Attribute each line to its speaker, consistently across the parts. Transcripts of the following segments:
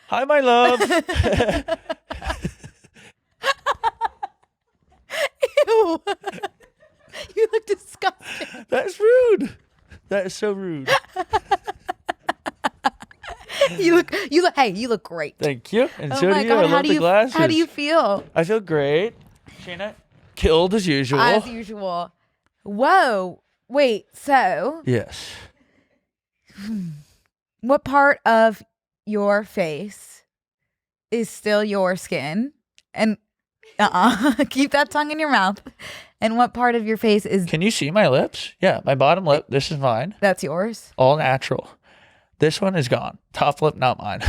Speaker 1: Hi, my love.
Speaker 2: Ew. You look disgusting.
Speaker 1: That's rude. That is so rude.
Speaker 2: You look great.
Speaker 1: Thank you. And
Speaker 2: Oh
Speaker 1: so
Speaker 2: my
Speaker 1: do you.
Speaker 2: God,
Speaker 1: I love the glasses.
Speaker 2: how do you feel?
Speaker 1: I feel great. Shayna, killed as usual.
Speaker 2: As usual. Whoa. Wait, so
Speaker 1: Yes.
Speaker 2: what part of your face is still your skin? And keep that tongue in your mouth. And what part of your face is
Speaker 1: Can you see my lips? Yeah, my bottom lip. This is mine.
Speaker 2: that's yours?
Speaker 1: All natural. This one is gone. Top lip, not mine.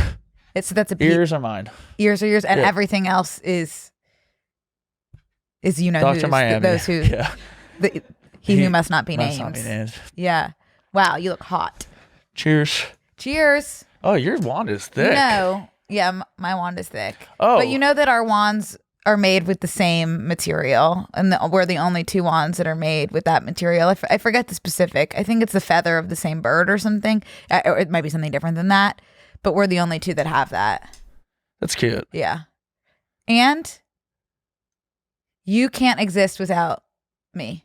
Speaker 2: That's a
Speaker 1: Ears are mine.
Speaker 2: Ears are yours, and
Speaker 1: Yeah.
Speaker 2: everything else is
Speaker 1: Dr. Miami.
Speaker 2: those who
Speaker 1: Yeah.
Speaker 2: he who must not be
Speaker 1: Must
Speaker 2: named.
Speaker 1: not be named.
Speaker 2: Yeah. Wow, you look hot.
Speaker 1: Cheers.
Speaker 2: Cheers.
Speaker 1: Oh, your wand is thick.
Speaker 2: No. Yeah, my wand is thick.
Speaker 1: Oh.
Speaker 2: But you know that our wands are made with the same material, and we're the only two wands that are made with that material. I forget the specific. I think it's the feather of the same bird or something. Or it might be something different than that, but we're the only two that have that.
Speaker 1: That's cute.
Speaker 2: Yeah. And you can't exist without me.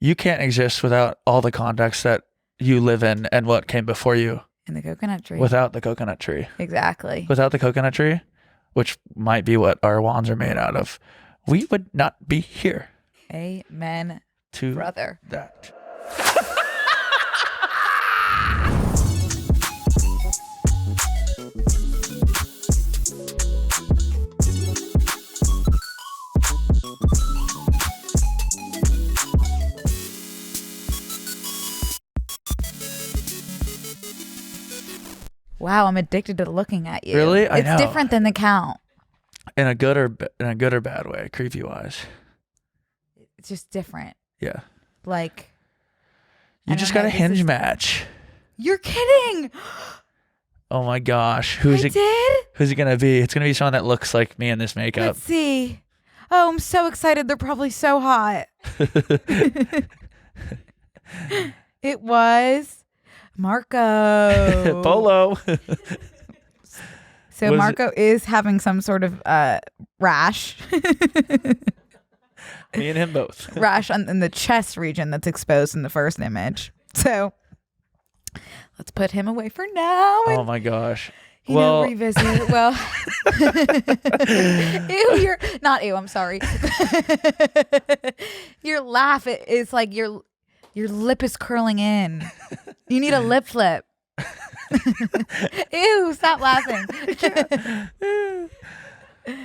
Speaker 1: You can't exist without all the context that you live in and what came before you.
Speaker 2: In the coconut tree.
Speaker 1: Without the coconut tree.
Speaker 2: Exactly.
Speaker 1: Without the coconut tree, which might be what our wands are made out of, we would not be here.
Speaker 2: Amen,
Speaker 1: To
Speaker 2: brother.
Speaker 1: that.
Speaker 2: Wow, I'm addicted to looking at you.
Speaker 1: Really? I know.
Speaker 2: It's different than the count.
Speaker 1: In a good or bad way, creepy wise.
Speaker 2: It's just different.
Speaker 1: Yeah.
Speaker 2: Like
Speaker 1: You
Speaker 2: I
Speaker 1: just
Speaker 2: don't
Speaker 1: got
Speaker 2: know,
Speaker 1: a
Speaker 2: this
Speaker 1: hinge
Speaker 2: is-
Speaker 1: match.
Speaker 2: You're kidding.
Speaker 1: Oh my gosh.
Speaker 2: I
Speaker 1: Who's it
Speaker 2: did?
Speaker 1: who's it gonna be? It's gonna be someone that looks like me in this makeup.
Speaker 2: Let's see. Oh, I'm so excited. They're probably so hot. It was Marco.
Speaker 1: Polo.
Speaker 2: So
Speaker 1: Was it-
Speaker 2: Marco is having some sort of rash.
Speaker 1: Me and him both.
Speaker 2: Rash in the chest region that's exposed in the first image. So let's put him away for now.
Speaker 1: Oh my gosh.
Speaker 2: Revisit it. Well, ew, you're not ew. I'm sorry. Your laugh is like your lip is curling in. You need a lip flip. Ew! Stop laughing.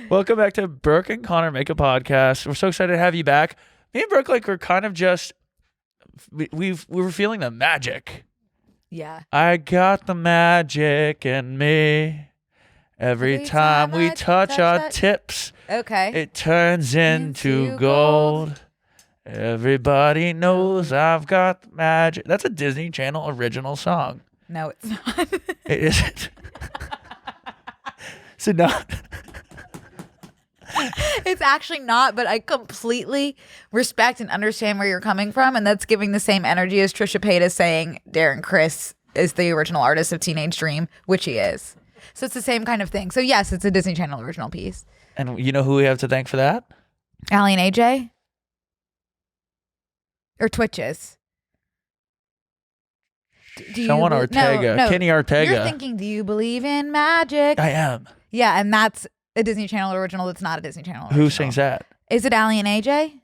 Speaker 1: Welcome back to Brooke and Connor Make a Podcast. We're so excited to have you back. Me and Brooke, we're kind of just we were feeling the magic.
Speaker 2: Yeah.
Speaker 1: I got the magic in me. Every time we touch our
Speaker 2: that-
Speaker 1: tips,
Speaker 2: Okay.
Speaker 1: it turns into
Speaker 2: Into
Speaker 1: gold. Everybody knows I've got the magic. That's a Disney Channel original song.
Speaker 2: No, it's not.
Speaker 1: It isn't. So not.
Speaker 2: It's actually not, but I completely respect and understand where you're coming from, and that's giving the same energy as Trisha Paytas saying Darren Criss is the original artist of Teenage Dream, which he is. So it's the same kind of thing. So yes, it's a Disney Channel original piece.
Speaker 1: And you know who we have to thank for that?
Speaker 2: Allie and AJ? Or Twitches? Do you
Speaker 1: Someone
Speaker 2: be-
Speaker 1: Ortega.
Speaker 2: No,
Speaker 1: Kenny Ortega.
Speaker 2: You're thinking, do you believe in magic?
Speaker 1: I am.
Speaker 2: Yeah, and that's a Disney Channel original that's not a Disney Channel original.
Speaker 1: Who sings that?
Speaker 2: Is it Allie and AJ?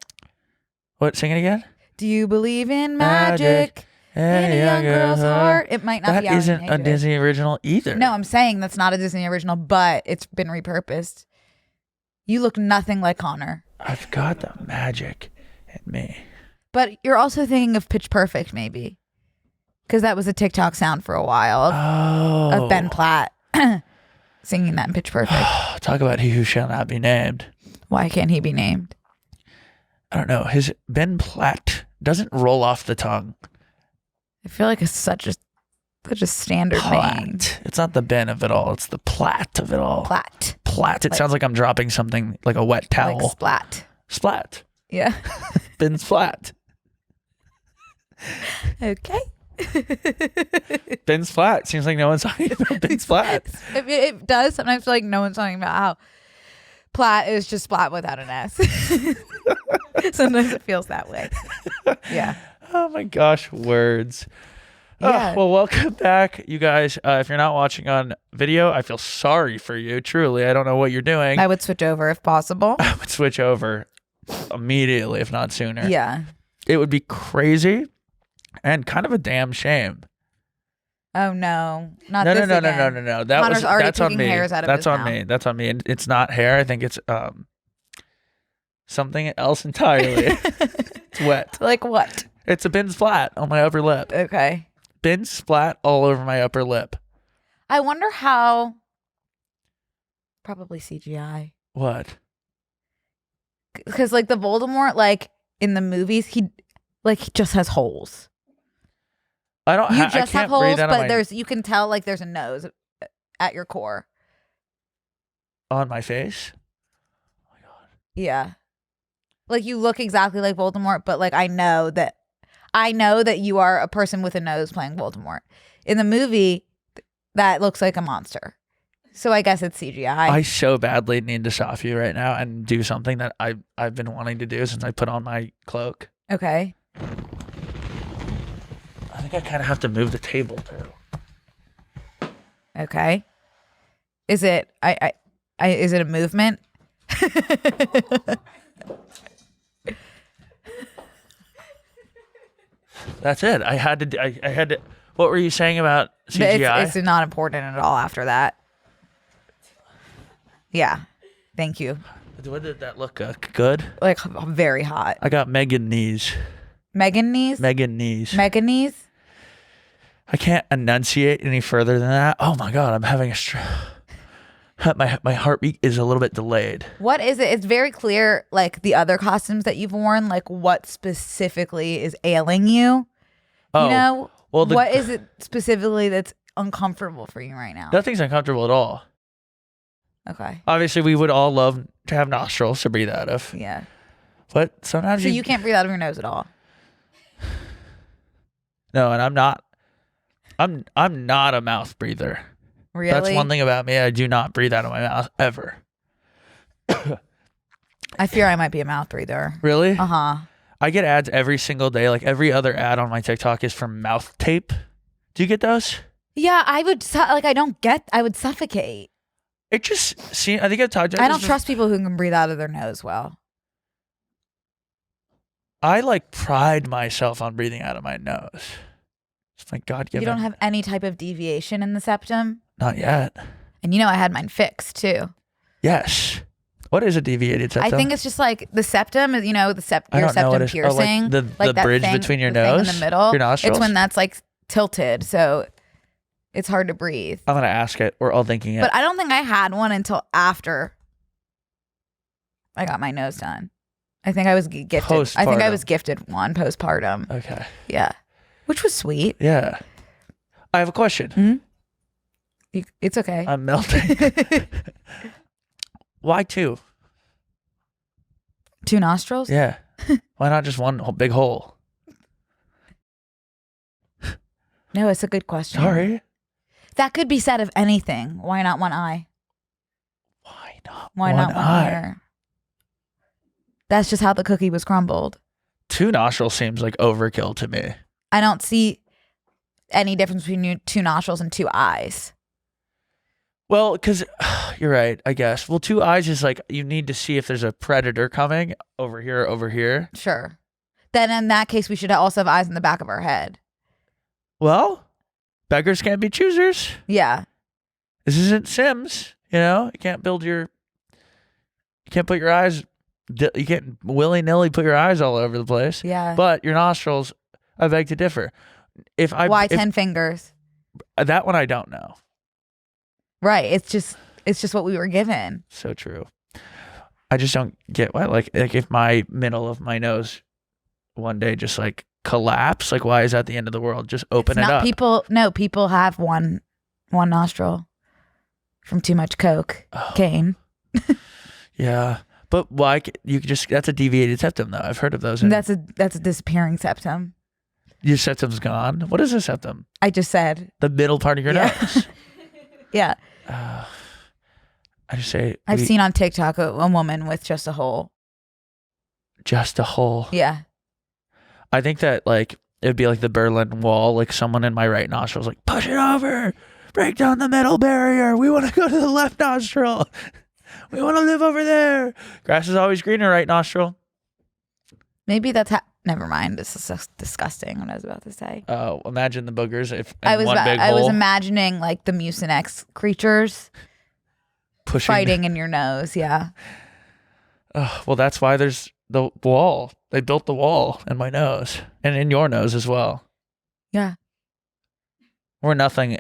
Speaker 1: What? Sing it again?
Speaker 2: Do you believe in magic? In a young girl's heart. It might not
Speaker 1: That
Speaker 2: be Allie
Speaker 1: isn't
Speaker 2: and
Speaker 1: a
Speaker 2: AJ.
Speaker 1: Disney original either.
Speaker 2: No, I'm saying that's not a Disney original, but it's been repurposed. You look nothing like Connor.
Speaker 1: I've got the magic in me.
Speaker 2: But you're also thinking of Pitch Perfect, maybe. Because that was a TikTok sound for a while of Ben Platt singing that in Pitch Perfect.
Speaker 1: Talk about he who shall not be named.
Speaker 2: Why can't he be named?
Speaker 1: I don't know. His Ben Platt doesn't roll off the tongue.
Speaker 2: I feel like it's such a standard name.
Speaker 1: Platt. It's not the Ben of it all. It's the Platt of it all.
Speaker 2: Platt.
Speaker 1: Platt. It sounds like I'm dropping something like a wet towel.
Speaker 2: Like splat.
Speaker 1: Splat.
Speaker 2: Yeah.
Speaker 1: Ben Splat.
Speaker 2: Okay.
Speaker 1: Ben's flat. Seems like no one's talking about Ben's flat.
Speaker 2: It does sometimes feel like no one's talking about how Platt is just splat without an S. Sometimes it feels that way. Yeah.
Speaker 1: Oh my gosh, words.
Speaker 2: Yeah.
Speaker 1: Well, welcome back, you guys. If you're not watching on video, I feel sorry for you. Truly, I don't know what you're doing.
Speaker 2: I would switch over if possible.
Speaker 1: I would switch over immediately, if not sooner.
Speaker 2: Yeah.
Speaker 1: It would be crazy and kind of a damn shame.
Speaker 2: Oh no, not
Speaker 1: No.
Speaker 2: this again.
Speaker 1: No.
Speaker 2: Connor's already
Speaker 1: That's on
Speaker 2: picking
Speaker 1: me.
Speaker 2: hairs out of
Speaker 1: That's
Speaker 2: his
Speaker 1: on
Speaker 2: mouth.
Speaker 1: me. That's on me. And it's not hair. I think it's something else entirely. It's wet.
Speaker 2: Like what?
Speaker 1: It's a Ben's flat on my upper lip.
Speaker 2: Okay.
Speaker 1: Ben's splat all over my upper lip.
Speaker 2: I wonder how. Probably CGI.
Speaker 1: What?
Speaker 2: Because like the Voldemort, like in the movies, he just has holes.
Speaker 1: I don't.
Speaker 2: You
Speaker 1: I
Speaker 2: just
Speaker 1: can't
Speaker 2: have holes,
Speaker 1: breathe out of
Speaker 2: but you can tell like there's a nose at your core.
Speaker 1: on my face. Oh my god.
Speaker 2: Yeah. Like you look exactly like Voldemort, but like I know that you are a person with a nose playing Voldemort. In the movie, that looks like a monster. So I guess it's CGI.
Speaker 1: I so badly need to stop you right now and do something that I've been wanting to do since I put on my cloak.
Speaker 2: Okay.
Speaker 1: I think I kind of have to move the table too.
Speaker 2: Okay. Is it is it a movement?
Speaker 1: That's it. I had to. What were you saying about CGI?
Speaker 2: It's not important at all after that. Yeah. Thank you.
Speaker 1: What did that look good?
Speaker 2: Like very hot.
Speaker 1: I got Megan knees.
Speaker 2: Megan knees?
Speaker 1: Megan knees.
Speaker 2: Megan knees?
Speaker 1: I can't enunciate any further than that. Oh my god, I'm having a my heartbeat is a little bit delayed.
Speaker 2: What is it? It's very clear, like the other costumes that you've worn, like what specifically is ailing you.
Speaker 1: Oh,
Speaker 2: you know?
Speaker 1: well,
Speaker 2: what is it specifically that's uncomfortable for you right now?
Speaker 1: Nothing's uncomfortable at all.
Speaker 2: Okay.
Speaker 1: Obviously, we would all love to have nostrils to breathe out of.
Speaker 2: Yeah.
Speaker 1: But sometimes
Speaker 2: So you can't breathe out of your nose at all.
Speaker 1: No, and I'm not a mouth breather.
Speaker 2: Really?
Speaker 1: That's one thing about me. I do not breathe out of my mouth ever.
Speaker 2: I fear I might be a mouth breather.
Speaker 1: Really?
Speaker 2: Uh-huh.
Speaker 1: I get ads every single day. Like every other ad on my TikTok is for mouth tape. Do you get those?
Speaker 2: Yeah, I would I would suffocate.
Speaker 1: It just seems, I think I've talked about
Speaker 2: I don't trust people who can breathe out of their nose well.
Speaker 1: I like pride myself on breathing out of my nose. It's my God-given.
Speaker 2: You don't have any type of deviation in the septum?
Speaker 1: Not yet.
Speaker 2: And you know I had mine fixed too.
Speaker 1: Yes. What is a deviated septum?
Speaker 2: I think it's just like the septum is, you know, your
Speaker 1: I don't know what
Speaker 2: septum
Speaker 1: it is.
Speaker 2: piercing.
Speaker 1: Oh, like the
Speaker 2: that
Speaker 1: bridge
Speaker 2: thing,
Speaker 1: between your
Speaker 2: the thing
Speaker 1: nose?
Speaker 2: in the middle.
Speaker 1: Your nostrils?
Speaker 2: It's when that's like tilted, so it's hard to breathe.
Speaker 1: I'm going to ask it. We're all thinking it.
Speaker 2: But I don't think I had one until after I got my nose done. I think I was gifted. I think I was gifted one postpartum.
Speaker 1: Okay.
Speaker 2: Yeah. Which was sweet.
Speaker 1: Yeah. I have a question.
Speaker 2: Mm-hmm. It's okay.
Speaker 1: I'm melting. Why two?
Speaker 2: Two nostrils?
Speaker 1: Yeah. Why not just one big hole?
Speaker 2: No, it's a good question.
Speaker 1: Sorry.
Speaker 2: That could be said of anything. Why not one eye?
Speaker 1: Why not
Speaker 2: Why not one ear? That's just how the cookie was crumbled.
Speaker 1: Two nostrils seems like overkill to me.
Speaker 2: I don't see any difference between two nostrils and two eyes.
Speaker 1: Well, because you're right, I guess. Well, two eyes is like you need to see if there's a predator coming over here.
Speaker 2: Sure. Then in that case, we should also have eyes in the back of our head.
Speaker 1: Well, beggars can't be choosers.
Speaker 2: Yeah.
Speaker 1: This isn't Sims, you know? You can't put your eyes, you can't willy-nilly put your eyes all over the place.
Speaker 2: Yeah.
Speaker 1: But your nostrils, I beg to differ.
Speaker 2: Why 10 fingers?
Speaker 1: That one I don't know.
Speaker 2: Right. It's just what we were given.
Speaker 1: So true. I just don't get why, like if my middle of my nose one day just like collapse, like why is that the end of the world? Just open it up.
Speaker 2: People have one nostril from too much cocaine.
Speaker 1: Yeah. But why that's a deviated septum though. I've heard of those.
Speaker 2: That's a disappearing septum.
Speaker 1: Your septum's gone. What is a septum?
Speaker 2: I just said.
Speaker 1: The middle part of your nose.
Speaker 2: Yeah.
Speaker 1: I just say.
Speaker 2: I've seen on TikTok a woman with just a hole.
Speaker 1: Just a hole.
Speaker 2: Yeah.
Speaker 1: I think that like it would be like the Berlin Wall. Like someone in my right nostril was like, push it over. Break down the middle barrier. We want to go to the left nostril. We want to live over there. Grass is always greener, right nostril?
Speaker 2: Maybe that's never mind. This is so disgusting what I was about to say.
Speaker 1: Oh, imagine the boogers if
Speaker 2: I was
Speaker 1: I
Speaker 2: was imagining like the Mucinex creatures
Speaker 1: pushing
Speaker 2: fighting in your nose. Yeah.
Speaker 1: Well, that's why there's the wall. They built the wall in my nose and in your nose as well.
Speaker 2: Yeah.
Speaker 1: We're nothing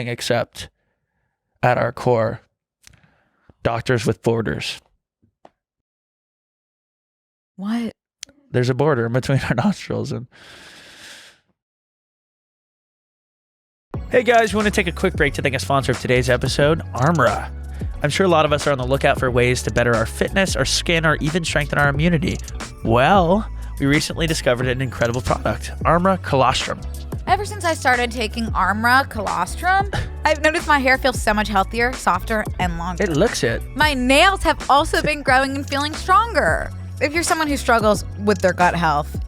Speaker 1: except at our core doctors with borders.
Speaker 2: What?
Speaker 1: There's a border in between our nostrils. And hey guys, we want to take a quick break to thank a sponsor of today's episode, Armra. I'm sure a lot of us are on the lookout for ways to better our fitness, our skin, or even strengthen our immunity. Well, we recently discovered an incredible product, Armra Colostrum.
Speaker 2: Ever since I started taking Armra Colostrum, I've noticed my hair feels so much healthier, softer, and longer.
Speaker 1: It looks it.
Speaker 2: My nails have also been growing and feeling stronger. If you're someone who struggles with their gut health,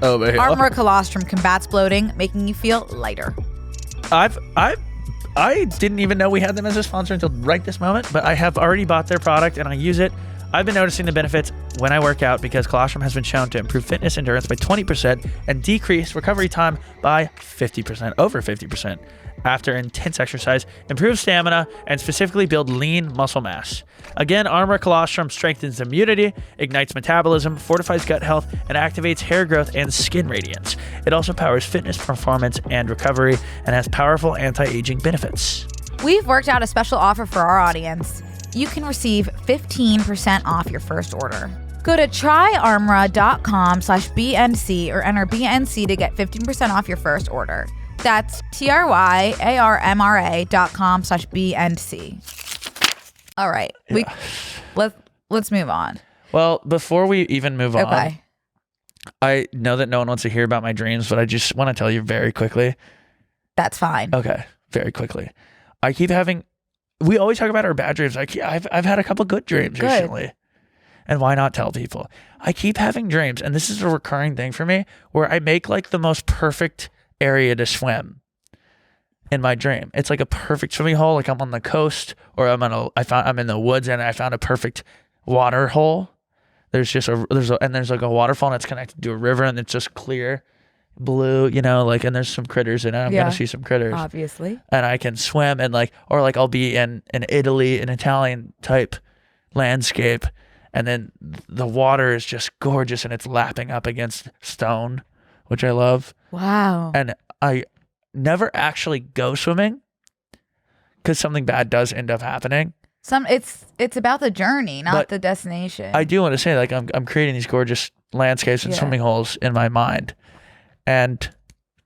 Speaker 2: Armra Colostrum combats bloating, making you feel lighter.
Speaker 1: I didn't even know we had them as a sponsor until right this moment, but I have already bought their product and I use it. I've been noticing the benefits when I work out because colostrum has been shown to improve fitness endurance by 20% and decrease recovery time by 50%, over 50%. After intense exercise, improve stamina, and specifically build lean muscle mass. Again, Armra Colostrum strengthens immunity, ignites metabolism, fortifies gut health, and activates hair growth and skin radiance. It also powers fitness, performance, and recovery, and has powerful anti-aging benefits.
Speaker 2: We've worked out a special offer for our audience. You can receive 15% off your first order. Go to tryarmra.com/BNC or enter BNC to get 15% off your first order. That's TRYARMRA.com/BNC. All right.
Speaker 1: Yeah.
Speaker 2: Let's move on.
Speaker 1: Well, before we even move on,
Speaker 2: Okay.
Speaker 1: I know that no one wants to hear about my dreams, but I just want to tell you very quickly.
Speaker 2: That's fine.
Speaker 1: Okay, very quickly. We always talk about our bad dreams. I've had a couple good dreams recently. And why not tell people? I keep having dreams, and this is a recurring thing for me, where I make like the most perfect area to swim in my dream. It's like a perfect swimming hole. Like I'm on the coast, or I'm in the woods, and I found a perfect water hole. There's like a waterfall, and it's connected to a river, and it's just clear blue, and there's some critters in it. I'm gonna see some critters,
Speaker 2: obviously,
Speaker 1: and I can swim, and I'll be in Italy, an Italian type landscape, and then the water is just gorgeous, and it's lapping up against stone, which I love.
Speaker 2: Wow.
Speaker 1: And I never actually go swimming because something bad does end up happening.
Speaker 2: It's about the journey, not the destination.
Speaker 1: I do want to say, like, I'm creating these gorgeous landscapes and swimming holes in my mind, and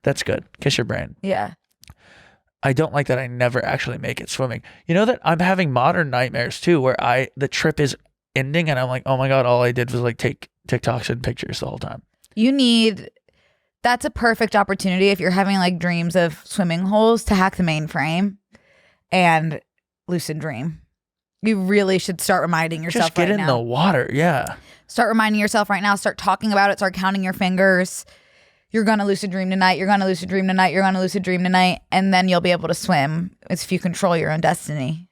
Speaker 1: that's good. Kiss your brain.
Speaker 2: Yeah.
Speaker 1: I don't like that I never actually make it swimming. You know that I'm having modern nightmares too, where the trip is ending and I'm like, oh my God, all I did was like take TikToks and pictures the whole time.
Speaker 2: That's a perfect opportunity if you're having like dreams of swimming holes to hack the mainframe and lucid dream. You really should start reminding yourself
Speaker 1: Just get in the water. Yeah.
Speaker 2: Start reminding yourself right now. Start talking about it. Start counting your fingers. You're going to lucid dream tonight. You're going to lucid dream tonight. You're going to lucid dream tonight. And then you'll be able to swim. It's if you control your own destiny.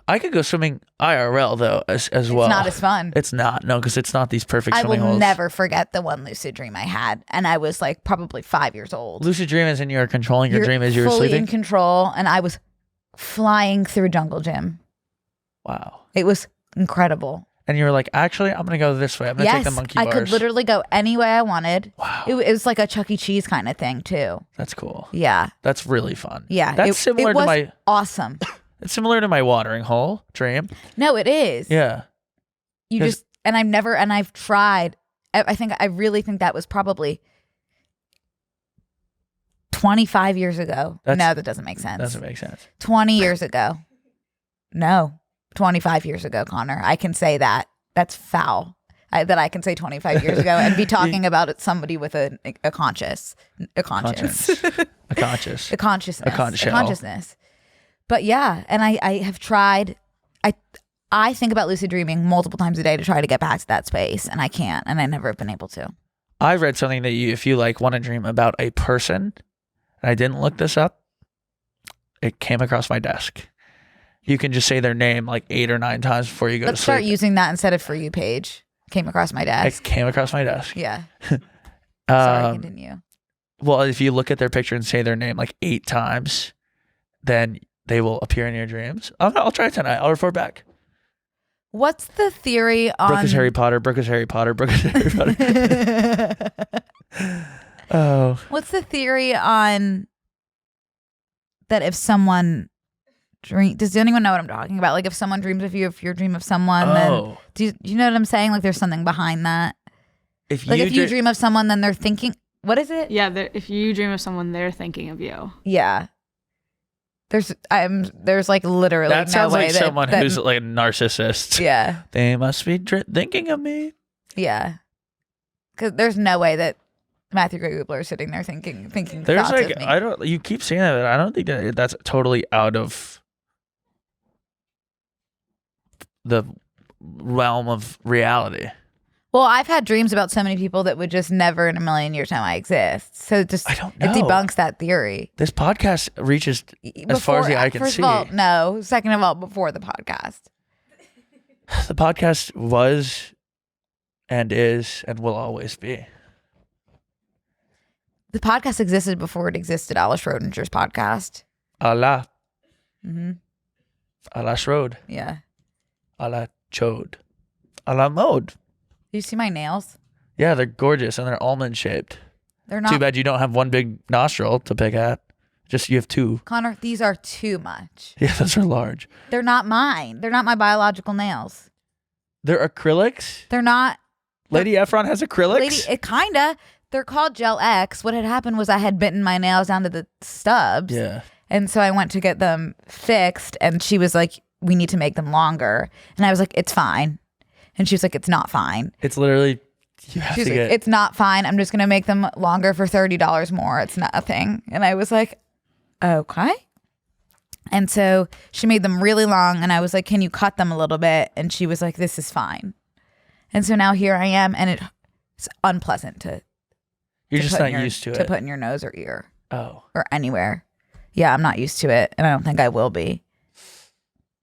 Speaker 1: I could go swimming IRL though as well.
Speaker 2: It's not as fun.
Speaker 1: It's not. No, because it's not these perfect swimming holes.
Speaker 2: I will never forget the one lucid dream I had. And I was like probably 5 years old.
Speaker 1: Lucid dream is in you're controlling your dream as you were
Speaker 2: fully
Speaker 1: sleeping?
Speaker 2: In control. And I was flying through a jungle gym.
Speaker 1: Wow.
Speaker 2: It was incredible.
Speaker 1: And you were like, actually, I'm going to go this way. I'm going to take the monkey bars.
Speaker 2: I could literally go any way I wanted.
Speaker 1: Wow.
Speaker 2: It was like a Chuck E. Cheese kind of thing too.
Speaker 1: That's cool.
Speaker 2: Yeah.
Speaker 1: That's really fun.
Speaker 2: Yeah.
Speaker 1: That's similar to my...
Speaker 2: awesome.
Speaker 1: It's similar to my watering hole dream.
Speaker 2: No, it is.
Speaker 1: Yeah.
Speaker 2: I've tried. I really think that was probably 25 years ago. No, that doesn't make sense.
Speaker 1: Doesn't make sense.
Speaker 2: 20 years ago. No, 25 years ago, Connor. I can say that. That's foul. that I can say 25 years ago and be talking about somebody with a conscience.
Speaker 1: A consciousness.
Speaker 2: But yeah, and I have tried. I think about lucid dreaming multiple times a day to try to get back to that space, and I can't, and I never have been able to.
Speaker 1: I read something that if you like want to dream about a person, and I didn't look this up, it came across my desk. You can just say their name like 8 or 9 times before you go to sleep.
Speaker 2: Let's start using that instead of For You page. Came across my desk.
Speaker 1: It came across my desk.
Speaker 2: Yeah. Sorry, continue.
Speaker 1: Well, if you look at their picture and say their name like 8 times, then they will appear in your dreams. I'll try it tonight. I'll report back.
Speaker 2: What's the theory on...
Speaker 1: Brooke is Harry Potter. Brooke is Harry Potter. Brooke is Harry Potter. Oh.
Speaker 2: What's the theory on that if someone... Does anyone know what I'm talking about? Like if someone dreams of you, if you dream of someone, then do you know what I'm saying? Like there's something behind that.
Speaker 1: If
Speaker 2: you dream of someone, then they're thinking. What is it?
Speaker 3: Yeah, if you dream of someone, they're thinking of you.
Speaker 2: Yeah. There's like literally
Speaker 1: that sounds
Speaker 2: no way
Speaker 1: like someone who's like a narcissist.
Speaker 2: Yeah.
Speaker 1: They must be thinking of me.
Speaker 2: Yeah. Because there's no way that Matthew Gray Gubler is sitting there thinking
Speaker 1: there's
Speaker 2: thoughts
Speaker 1: like
Speaker 2: of me.
Speaker 1: I don't. You keep saying that, but I don't think that's totally out of the realm of reality.
Speaker 2: Well, I've had dreams about so many people that would just never in a million years time I exist. So I don't know. It debunks that theory.
Speaker 1: This podcast reaches as far as the eye can see.
Speaker 2: First of all, no. Second of all, before the podcast.
Speaker 1: The podcast was and is and will always be.
Speaker 2: The podcast existed before it existed. Alice Schrodinger's podcast.
Speaker 1: Allah.
Speaker 2: Mm-hmm.
Speaker 1: Allah Schrode.
Speaker 2: Yeah.
Speaker 1: Allah Chode. Allah Mode.
Speaker 2: Do you see my nails?
Speaker 1: Yeah, they're gorgeous and they're almond shaped.
Speaker 2: They're not.
Speaker 1: Too bad you don't have one big nostril to pick at. Just you have 2.
Speaker 2: Connor, these are too much.
Speaker 1: Yeah, those are large.
Speaker 2: They're not mine. They're not my biological nails.
Speaker 1: They're acrylics?
Speaker 2: They're not.
Speaker 1: Lady Efron has acrylics?
Speaker 2: It kinda. They're called Gel X. What had happened was I had bitten my nails down to the stubs.
Speaker 1: Yeah.
Speaker 2: And so I went to get them fixed and she was like, we need to make them longer. And I was like, it's fine. And she was like, it's not fine.
Speaker 1: It's literally, you have to get...
Speaker 2: It's not fine. I'm just going to make them longer for $30 more. It's nothing. And I was like, okay. And so she made them really long. And I was like, can you cut them a little bit? And she was like, this is fine. And so now here I am. And it's unpleasant to...
Speaker 1: You're just not used to it.
Speaker 2: To put in your nose or ear.
Speaker 1: Oh.
Speaker 2: Or anywhere. Yeah, I'm not used to it. And I don't think I will be.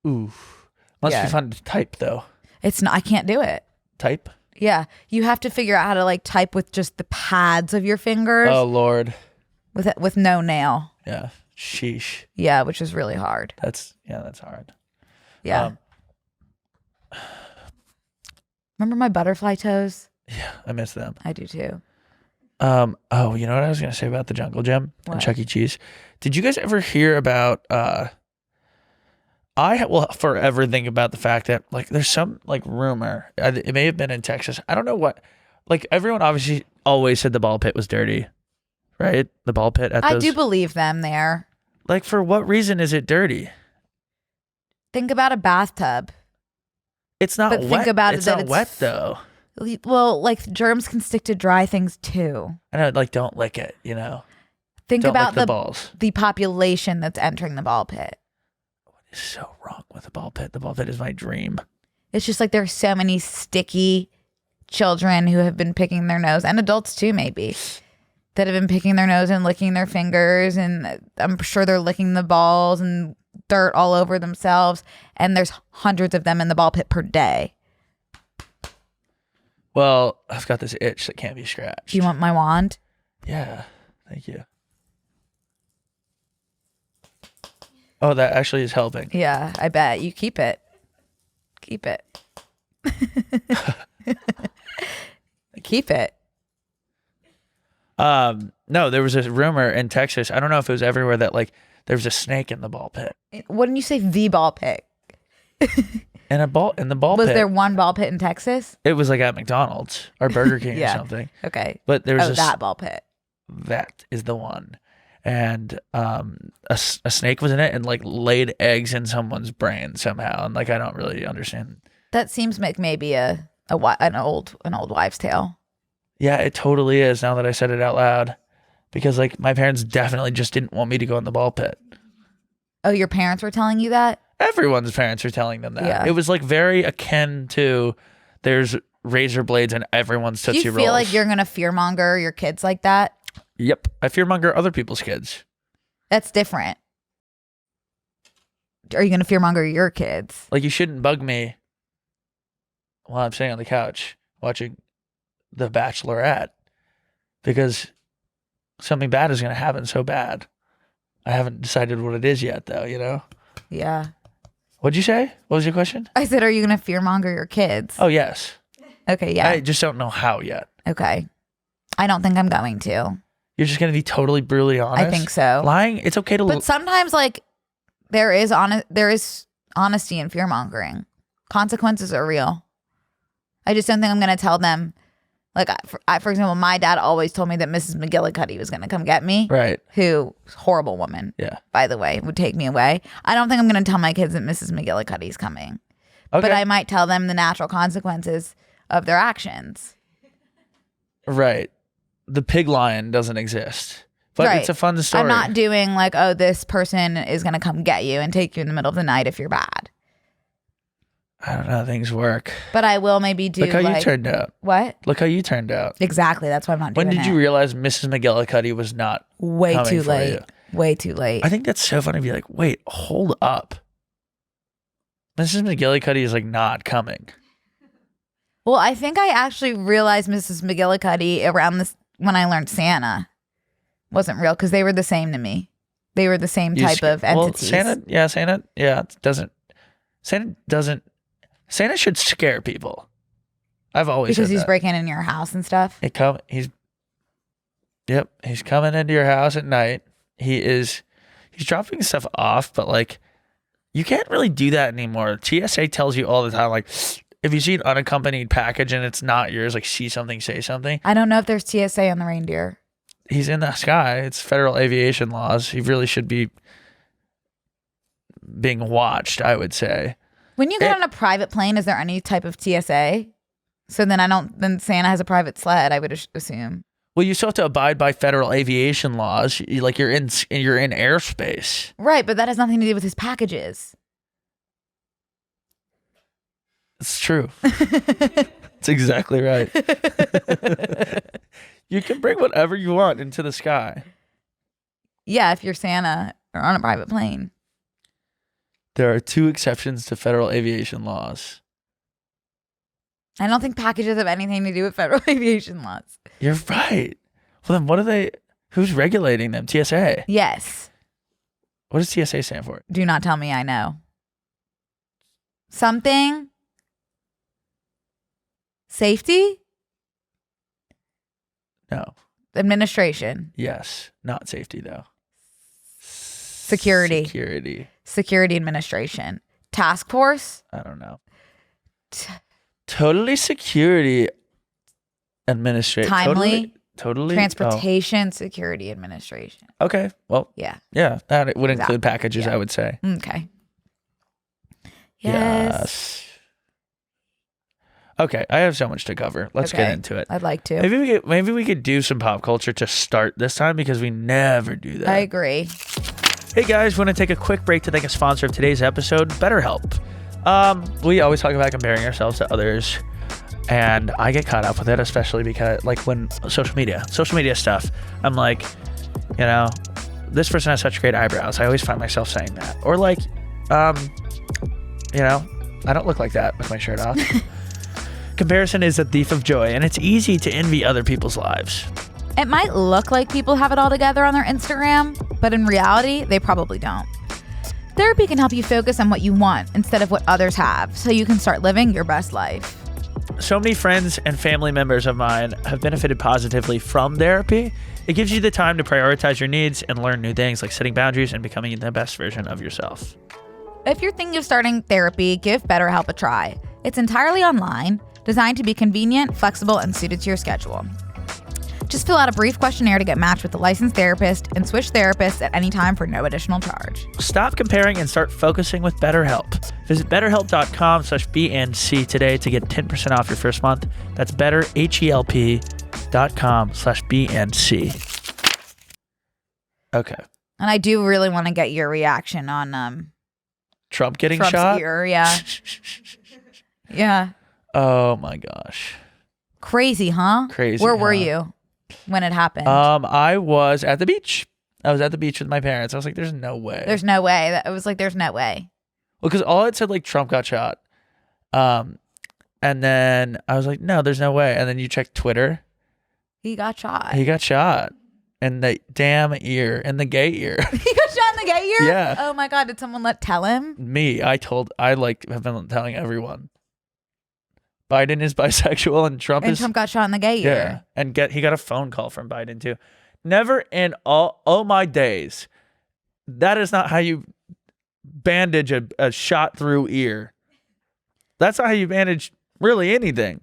Speaker 1: Ooh. Must be fun to type though.
Speaker 2: It's not, I can't do it.
Speaker 1: Type?
Speaker 2: Yeah. You have to figure out how to like type with just the pads of your fingers.
Speaker 1: Oh Lord.
Speaker 2: With no nail.
Speaker 1: Yeah. Sheesh.
Speaker 2: Yeah, which is really hard.
Speaker 1: That's hard.
Speaker 2: Yeah. Remember my butterfly toes?
Speaker 1: Yeah, I miss them.
Speaker 2: I do too.
Speaker 1: Oh, you know what I was gonna say about the Jungle Gym and Chuck E. Cheese? Did you guys ever hear about I will forever think about the fact that like there's some like rumor, it may have been in Texas, I don't know what, like everyone obviously always said the ball pit was dirty, right? The ball pit at those,
Speaker 2: I do believe them there.
Speaker 1: Like for what reason is it dirty?
Speaker 2: Think about a bathtub.
Speaker 1: It's not wet.
Speaker 2: Think about
Speaker 1: it's not wet though.
Speaker 2: Well, like germs can stick to dry things too.
Speaker 1: I know, like don't lick it, you know.
Speaker 2: Think
Speaker 1: don't
Speaker 2: about
Speaker 1: lick the balls.
Speaker 2: The population that's entering the ball pit.
Speaker 1: What is so wrong with the ball pit? The ball pit is my dream.
Speaker 2: It's just like there's so many sticky children who have been picking their nose, and adults too maybe, that have been picking their nose and licking their fingers, and I'm sure they're licking the balls and dirt all over themselves, and there's hundreds of them in the ball pit per day.
Speaker 1: Well, I've got this itch that can't be scratched.
Speaker 2: Do you want my wand?
Speaker 1: Yeah, thank you. Oh, that actually is helping.
Speaker 2: Yeah, I bet. You keep it. Keep it. Keep it.
Speaker 1: No, there was a rumor in Texas. I don't know if it was everywhere that like there was a snake in the ball pit.
Speaker 2: Wouldn't you say the ball pit?
Speaker 1: In the ball
Speaker 2: Was
Speaker 1: pit.
Speaker 2: there one ball pit in Texas?
Speaker 1: It was like at McDonald's or Burger King
Speaker 2: Yeah.
Speaker 1: or something.
Speaker 2: Okay.
Speaker 1: But there was
Speaker 2: that ball pit.
Speaker 1: That is the one. And a snake was in it and like laid eggs in someone's brain somehow. And like I don't really understand.
Speaker 2: That seems like maybe a an old wives' tale.
Speaker 1: Yeah, it totally is now that I said it out loud. Because like my parents definitely just didn't want me to go in the ball pit.
Speaker 2: Oh, your parents were telling you that?
Speaker 1: Everyone's parents are telling them that.
Speaker 2: Yeah.
Speaker 1: It was like very akin to there's razor blades and everyone's Tootsie
Speaker 2: Do you
Speaker 1: Rolls.
Speaker 2: feel like you're going to fearmonger your kids like that?
Speaker 1: Yep. I fearmonger other people's kids.
Speaker 2: That's different. Are you going to fearmonger your kids?
Speaker 1: Like you shouldn't bug me while I'm sitting on the couch watching The Bachelorette because something bad is going to happen so bad. I haven't decided what it is yet though, you know?
Speaker 2: Yeah.
Speaker 1: What'd you say? What was your question?
Speaker 2: I said, are you going to fearmonger your kids?
Speaker 1: Oh, yes.
Speaker 2: Okay, yeah.
Speaker 1: I just don't know how yet.
Speaker 2: Okay. I don't think I'm going to.
Speaker 1: You're just going to be totally brutally honest?
Speaker 2: I think so.
Speaker 1: Lying? It's okay to...
Speaker 2: But sometimes, like, there is honesty in fearmongering. Consequences are real. I just don't think I'm going to tell them. Like, for example, my dad always told me that Mrs. McGillicuddy was going to come get me.
Speaker 1: Right.
Speaker 2: Who, horrible woman,
Speaker 1: yeah,
Speaker 2: by the way, would take me away. I don't think I'm going to tell my kids that Mrs. McGillicuddy's coming.
Speaker 1: Okay.
Speaker 2: But I might tell them the natural consequences of their actions.
Speaker 1: Right. The pig lion doesn't exist. But
Speaker 2: right.
Speaker 1: It's a fun story.
Speaker 2: I'm not doing like, oh, this person is going to come get you and take you in the middle of the night if you're bad.
Speaker 1: I don't know how things work.
Speaker 2: But I will maybe do.
Speaker 1: Look how
Speaker 2: like,
Speaker 1: you turned out.
Speaker 2: What?
Speaker 1: Look how you turned out.
Speaker 2: Exactly. That's why I'm not doing
Speaker 1: When
Speaker 2: it.
Speaker 1: did you realize Mrs. McGillicuddy was not
Speaker 2: Way
Speaker 1: coming
Speaker 2: too
Speaker 1: for
Speaker 2: late.
Speaker 1: you?
Speaker 2: Way too late.
Speaker 1: I think that's so funny to be like, wait, hold up. Mrs. McGillicuddy is like not coming.
Speaker 2: Well, I think I actually realized Mrs. McGillicuddy around this when I learned Santa wasn't real because they were the same to me. They were the same type of entities.
Speaker 1: Well, Santa should scare people. I've always
Speaker 2: because
Speaker 1: said
Speaker 2: he's
Speaker 1: that.
Speaker 2: breaking in your house and stuff.
Speaker 1: He's coming into your house at night. He's dropping stuff off, but like you can't really do that anymore. TSA tells you all the time, like if you see an unaccompanied package and it's not yours, like see something, say something.
Speaker 2: I don't know if there's TSA on the reindeer.
Speaker 1: He's in the sky. It's federal aviation laws. He really should be being watched, I would say.
Speaker 2: When you get on a private plane, is there any type of TSA? So then Santa has a private sled, I would assume.
Speaker 1: Well, you still have to abide by federal aviation laws. Like you're in airspace.
Speaker 2: Right, but that has nothing to do with his packages.
Speaker 1: It's true. It's exactly right. You can bring whatever you want into the sky.
Speaker 2: Yeah, if you're Santa or on a private plane.
Speaker 1: There are 2 exceptions to federal aviation laws.
Speaker 2: I don't think packages have anything to do with federal aviation laws.
Speaker 1: You're right. Well, then who's regulating them? TSA.
Speaker 2: Yes.
Speaker 1: What does TSA stand for?
Speaker 2: Do not tell me I know. Something? Safety?
Speaker 1: No.
Speaker 2: Administration.
Speaker 1: Yes. Not safety, though.
Speaker 2: Security.
Speaker 1: Security
Speaker 2: Administration. Task force?
Speaker 1: I don't know. Totally security administration.
Speaker 2: Timely?
Speaker 1: Totally.
Speaker 2: Transportation Security Administration.
Speaker 1: Okay. Well,
Speaker 2: yeah.
Speaker 1: Yeah, that would include packages,
Speaker 2: yeah.
Speaker 1: I would say.
Speaker 2: Okay. Yes.
Speaker 1: Okay, I have so much to cover. Let's get into it.
Speaker 2: I'd like to.
Speaker 1: Maybe we could do some pop culture to start this time because we never do that.
Speaker 2: I agree.
Speaker 1: Hey guys, want to take a quick break to thank a sponsor of today's episode, BetterHelp. We always talk about comparing ourselves to others, and I get caught up with it, especially because like when social media stuff, I'm like, you know, this person has such great eyebrows. I always find myself saying that. Or like, you know, I don't look like that with my shirt off. Comparison is a thief of joy, and it's easy to envy other people's lives.
Speaker 2: It might look like people have it all together on their Instagram, but in reality, they probably don't. Therapy can help you focus on what you want instead of what others have, so you can start living your best life.
Speaker 1: So many friends and family members of mine have benefited positively from therapy. It gives you the time to prioritize your needs and learn new things like setting boundaries and becoming the best version of yourself.
Speaker 2: If you're thinking of starting therapy, give BetterHelp a try. It's entirely online, designed to be convenient, flexible, and suited to your schedule. Just fill out a brief questionnaire to get matched with a licensed therapist and switch therapists at any time for no additional charge.
Speaker 1: Stop comparing and start focusing with BetterHelp. Visit betterhelp.com/BNC today to get 10% off your first month. That's betterhelp.com/BNC. Okay.
Speaker 2: And I do really want to get your reaction on
Speaker 1: Trump getting
Speaker 2: Trump's
Speaker 1: shot?
Speaker 2: ear. Yeah. Yeah.
Speaker 1: Oh my gosh.
Speaker 2: Crazy, huh?
Speaker 1: Crazy.
Speaker 2: Where were you when it happened?
Speaker 1: I was at the beach. I was at the beach with my parents. I was like, there's no way.
Speaker 2: There's no way. It was like, there's no way.
Speaker 1: Well, because all it said, like, Trump got shot. And then I was like, no, there's no way. And then you check Twitter.
Speaker 2: He got shot.
Speaker 1: He got shot in the damn ear, in the gay ear.
Speaker 2: He got shot in the gay ear?
Speaker 1: Yeah.
Speaker 2: Oh my God. Did someone tell him?
Speaker 1: Me. I have been telling everyone. Biden is bisexual and Trump
Speaker 2: got shot in the gay ear.
Speaker 1: Yeah. And he got a phone call from Biden too. Never in all my days. That is not how you bandage a shot through ear. That's not how you bandage really anything.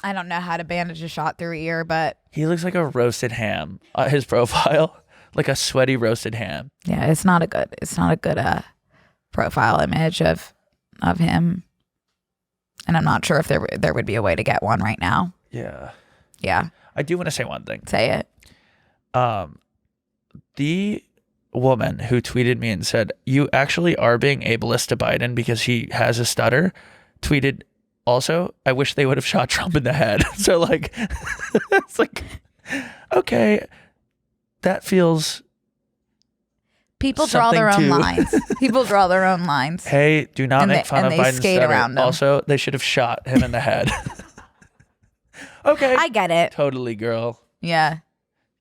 Speaker 2: I don't know how to bandage a shot through ear, but
Speaker 1: He looks like a roasted ham. His profile, like a sweaty roasted ham.
Speaker 2: yeah, it's not a good profile image of him. And I'm not sure if there would be a way to get one right now.
Speaker 1: Yeah.
Speaker 2: Yeah.
Speaker 1: I do want to say one thing.
Speaker 2: Say it.
Speaker 1: The woman who tweeted me and said, you actually are being ableist to Biden because he has a stutter, tweeted also, I wish they would have shot Trump in the head. So like, it's like, okay, that feels
Speaker 2: People draw their own
Speaker 1: something to-
Speaker 2: lines. People draw their own lines.
Speaker 1: hey, do not
Speaker 2: And
Speaker 1: make
Speaker 2: they-
Speaker 1: fun
Speaker 2: and
Speaker 1: of
Speaker 2: they
Speaker 1: Biden's
Speaker 2: skate
Speaker 1: stutter.
Speaker 2: around him.
Speaker 1: Also, they should have shot him in the head. Okay.
Speaker 2: I get it.
Speaker 1: Totally, girl.
Speaker 2: Yeah.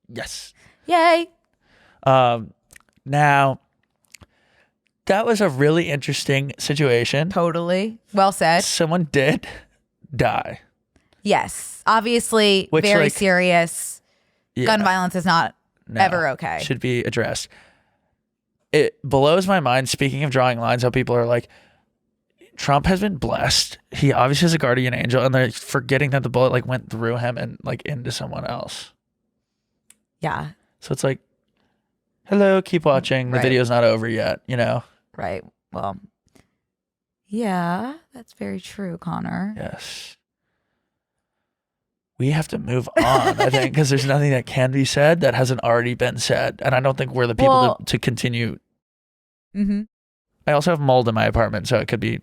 Speaker 1: Yes.
Speaker 2: Yay.
Speaker 1: Now, that was a really interesting situation.
Speaker 2: Totally. Well said.
Speaker 1: Someone did die.
Speaker 2: Yes. Obviously,
Speaker 1: Which,
Speaker 2: very
Speaker 1: like,
Speaker 2: serious.
Speaker 1: Yeah.
Speaker 2: Gun violence is not
Speaker 1: No,
Speaker 2: ever okay.
Speaker 1: should be addressed. It blows my mind, speaking of drawing lines, how people are like, Trump has been blessed. He obviously has a guardian angel, and they're forgetting that the bullet like went through him and like into someone else.
Speaker 2: Yeah.
Speaker 1: So it's like, hello, keep watching. The
Speaker 2: Right.
Speaker 1: video's not over yet, you know?
Speaker 2: Right. Well, yeah, that's very true, Connor.
Speaker 1: Yes. We have to move on, I think, because there's nothing that can be said that hasn't already been said. And I don't think we're the people
Speaker 2: Well-
Speaker 1: to continue.
Speaker 2: Mm-hmm.
Speaker 1: I also have mold in my apartment, so it could be.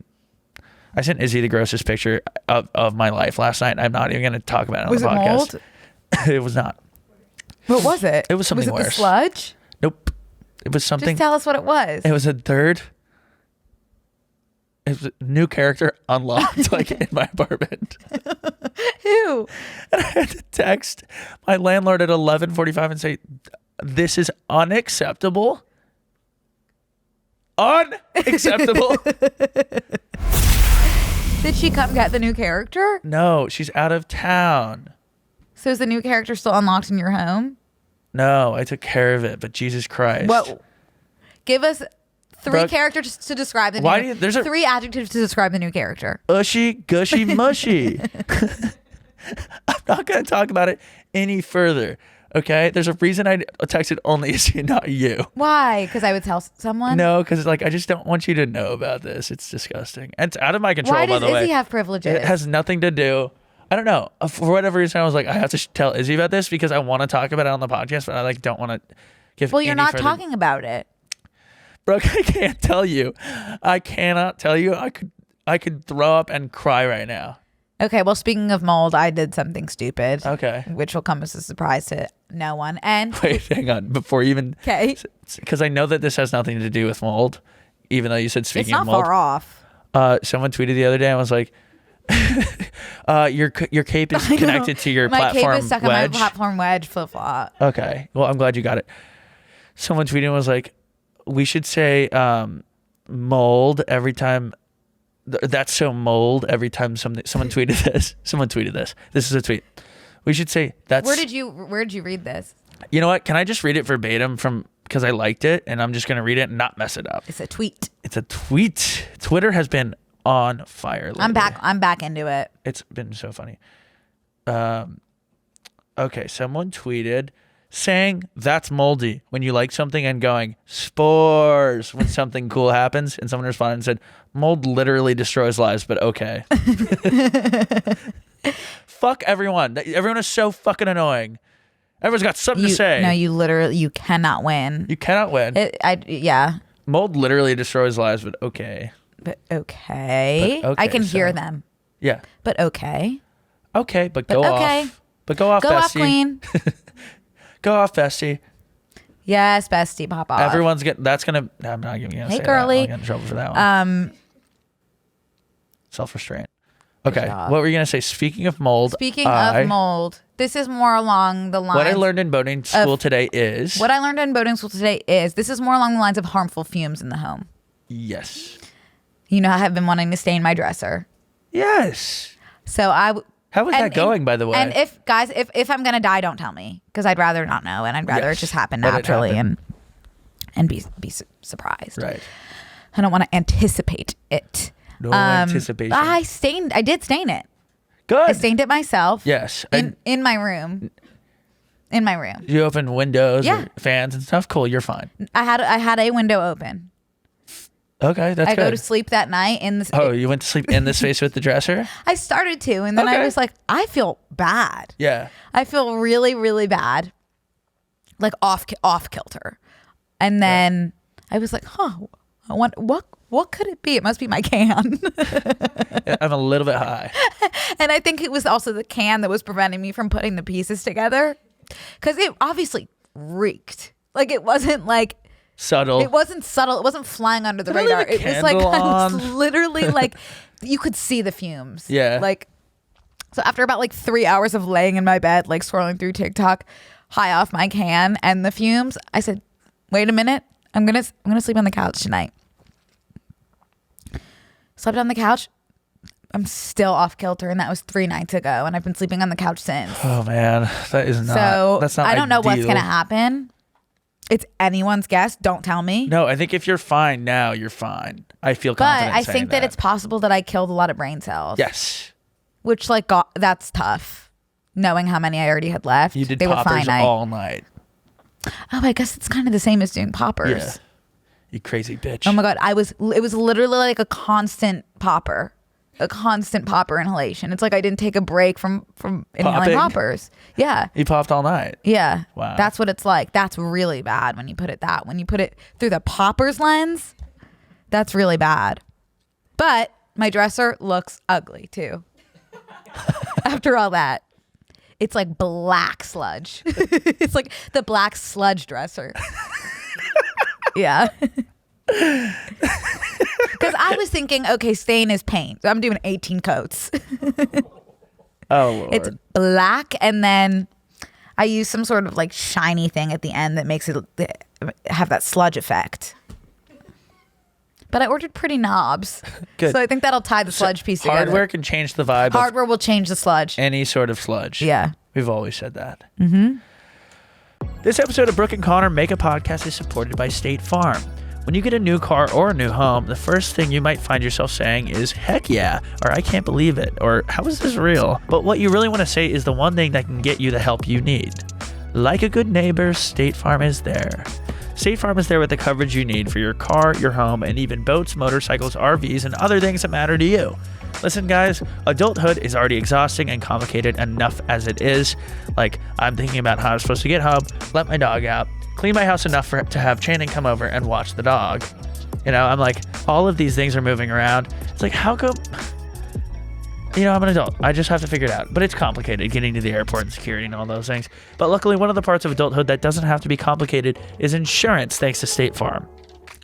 Speaker 1: I sent Izzy the grossest picture of my life last night. I'm not even going to talk about it on
Speaker 2: Was
Speaker 1: the
Speaker 2: it
Speaker 1: podcast.
Speaker 2: mold?
Speaker 1: It was not.
Speaker 2: What was it?
Speaker 1: It was something
Speaker 2: Was it the
Speaker 1: worse.
Speaker 2: sludge?
Speaker 1: Nope. It was something.
Speaker 2: Just tell us what it was.
Speaker 1: It was a third. It was a new character unlocked, like in my apartment.
Speaker 2: Who?
Speaker 1: And I had to text my landlord at 11:45 and say, "This is unacceptable. Unacceptable."
Speaker 2: Did she come get the new character?
Speaker 1: No, she's out of town.
Speaker 2: So is the new character still unlocked in your home?
Speaker 1: No, I took care of it, but Jesus Christ.
Speaker 2: What? Give us three
Speaker 1: Brooke,
Speaker 2: characters to describe the
Speaker 1: why
Speaker 2: new.
Speaker 1: do you- there's a-
Speaker 2: three adjectives to describe the new character.
Speaker 1: Ushy, gushy, mushy. I'm not going to talk about it any further. Okay? There's a reason I texted only Izzy and not you.
Speaker 2: Why? Because I would tell someone.
Speaker 1: No, because like I just don't want you to know about this. It's disgusting. And it's out of my control,
Speaker 2: Why
Speaker 1: by
Speaker 2: does
Speaker 1: the way.
Speaker 2: Izzy have privileges?
Speaker 1: It has nothing to do. I don't know. For whatever reason, I was like, I have to tell Izzy about this because I want to talk about it on the podcast, but I like don't want to give.
Speaker 2: Well, you're
Speaker 1: any
Speaker 2: not
Speaker 1: further-
Speaker 2: talking about it.
Speaker 1: Brooke, I can't tell you. I cannot tell you. I could throw up and cry right now.
Speaker 2: Okay. Well, speaking of mold, I did something stupid.
Speaker 1: Okay.
Speaker 2: Which will come as a surprise to no one. And
Speaker 1: Wait, hang on. Before you even,
Speaker 2: okay,
Speaker 1: because I know that this has nothing to do with mold, even though you said
Speaker 2: it's
Speaker 1: speaking
Speaker 2: not
Speaker 1: of mold.
Speaker 2: far off.
Speaker 1: Someone tweeted the other day and was like, your cape is connected to your
Speaker 2: My
Speaker 1: platform
Speaker 2: cape is stuck
Speaker 1: wedge.
Speaker 2: on my platform wedge flip flop.
Speaker 1: Okay. Well, I'm glad you got it. Someone tweeted and was like, we should say mold every time. That's so mold every time someone tweeted this. Someone tweeted this. This is a tweet. We should say that's.
Speaker 2: Where did you read this?
Speaker 1: You know what? Can I just read it verbatim because I liked it and I'm just going to read it and not mess it up.
Speaker 2: It's a tweet.
Speaker 1: It's a tweet. Twitter has been on fire lately.
Speaker 2: I'm back into it.
Speaker 1: It's been so funny. Okay, someone tweeted saying that's moldy when you like something and going spores when something cool happens, and someone responded and said mold literally destroys lives, but okay. Fuck everyone. Everyone is so fucking annoying. Everyone's got something to say.
Speaker 2: No, you cannot win.
Speaker 1: You cannot win.
Speaker 2: Yeah.
Speaker 1: Mold literally destroys lives, but okay.
Speaker 2: But okay. I can hear them.
Speaker 1: Yeah.
Speaker 2: But okay.
Speaker 1: Okay, but go
Speaker 2: okay.
Speaker 1: off. But go off,
Speaker 2: Go
Speaker 1: bestie.
Speaker 2: off, queen.
Speaker 1: Go off, bestie.
Speaker 2: Yes, bestie, pop off.
Speaker 1: Everyone's getting. That's gonna. I'm not gonna
Speaker 2: Hey,
Speaker 1: say
Speaker 2: girly.
Speaker 1: that. I'll get in trouble for that one. Self-restraint. Okay,
Speaker 2: job.
Speaker 1: what were you gonna say? Speaking of mold.
Speaker 2: Speaking of mold, this is more along the lines.
Speaker 1: What I learned in boating school today is.
Speaker 2: What I learned in boating school today is this is more along the lines of harmful fumes in the home.
Speaker 1: Yes.
Speaker 2: You know, I have been wanting to stain my dresser.
Speaker 1: Yes.
Speaker 2: So
Speaker 1: How is that going, by the way?
Speaker 2: And if I'm gonna die, don't tell me, because I'd rather not know, and I'd rather it just happen naturally and be surprised.
Speaker 1: Right.
Speaker 2: I don't want to anticipate it.
Speaker 1: No anticipation.
Speaker 2: I did stain it.
Speaker 1: Good.
Speaker 2: I stained it myself.
Speaker 1: Yes.
Speaker 2: In my room. In my room.
Speaker 1: You open windows
Speaker 2: Yeah.
Speaker 1: or fans and stuff. Cool. You're fine.
Speaker 2: I had a window open.
Speaker 1: Okay, that's
Speaker 2: I
Speaker 1: good.
Speaker 2: go to sleep that night in this.
Speaker 1: Oh, you went to sleep in the space with the dresser?
Speaker 2: I started to, and then I
Speaker 1: Okay.
Speaker 2: was like, I feel bad.
Speaker 1: Yeah.
Speaker 2: I feel really, really bad, like off kilter. And then I was like, I want what could it be? It must be my can.
Speaker 1: I'm a little bit high.
Speaker 2: And I think it was also the can that was preventing me from putting the pieces together, because it obviously reeked. Like, it wasn't like.
Speaker 1: Subtle.
Speaker 2: It wasn't subtle. It wasn't flying under the
Speaker 1: Did I leave
Speaker 2: radar.
Speaker 1: a
Speaker 2: It was like,
Speaker 1: candle
Speaker 2: I was
Speaker 1: on?
Speaker 2: literally like, you could see the fumes.
Speaker 1: Yeah.
Speaker 2: Like, so after about like 3 hours of laying in my bed, like scrolling through TikTok, high off my can and the fumes, I said, wait a minute. I'm gonna sleep on the couch tonight. Slept on the couch. I'm still off kilter, and that was 3 nights ago, and I've been sleeping on the couch since.
Speaker 1: Oh man, that is not.
Speaker 2: So
Speaker 1: that's not.
Speaker 2: I don't know what's
Speaker 1: ideal.
Speaker 2: gonna happen. It's anyone's guess. Don't tell me.
Speaker 1: No, I think if you're fine now, you're fine. I feel
Speaker 2: But
Speaker 1: confident.
Speaker 2: I
Speaker 1: saying
Speaker 2: think that it's possible that I killed a lot of brain cells.
Speaker 1: Yes.
Speaker 2: Which, like, that's tough. Knowing how many I already had left.
Speaker 1: You did
Speaker 2: they
Speaker 1: poppers
Speaker 2: were finite.
Speaker 1: all night.
Speaker 2: Oh, I guess it's kind of the same as doing poppers.
Speaker 1: Yeah. You crazy bitch.
Speaker 2: Oh my God. It was literally like a constant popper inhalation. It's like I didn't take a break from inhaling
Speaker 1: Popping?
Speaker 2: poppers. Yeah.
Speaker 1: You popped all night.
Speaker 2: Yeah.
Speaker 1: Wow.
Speaker 2: That's what it's like. That's really bad when you put it through the poppers lens. That's really bad. But my dresser looks ugly too. After all that. It's like black sludge. It's like the black sludge dresser. Yeah. Because I was thinking, okay, stain is paint. So I'm doing 18 coats.
Speaker 1: Oh Lord.
Speaker 2: It's black, and then I use some sort of like shiny thing at the end that makes it have that sludge effect. But I ordered pretty knobs.
Speaker 1: Good.
Speaker 2: So I think that'll tie the sludge piece together.
Speaker 1: Hardware can change the vibe
Speaker 2: Hardware will change the sludge.
Speaker 1: of any sort of sludge.
Speaker 2: Yeah.
Speaker 1: We've always said that. Mm-hmm. This episode of Brooke and Connor Make a Podcast is supported by State Farm. When you get a new car or a new home, the first thing you might find yourself saying is, heck yeah, or I can't believe it, or how is this real? But what you really want to say is the one thing that can get you the help you need. Like a good neighbor, State Farm is there. State Farm is there with the coverage you need for your car, your home, and even boats, motorcycles, RVs, and other things that matter to you. Listen, guys, adulthood is already exhausting and complicated enough as it is. Like, I'm thinking about how I'm supposed to get home, let my dog out, clean my house enough to have Channing come over and watch the dog. You know, I'm like, all of these things are moving around. It's like, how come... You know, I'm an adult. I just have to figure it out. But it's complicated getting to the airport and security and all those things. But luckily, one of the parts of adulthood that doesn't have to be complicated is insurance, thanks to State Farm.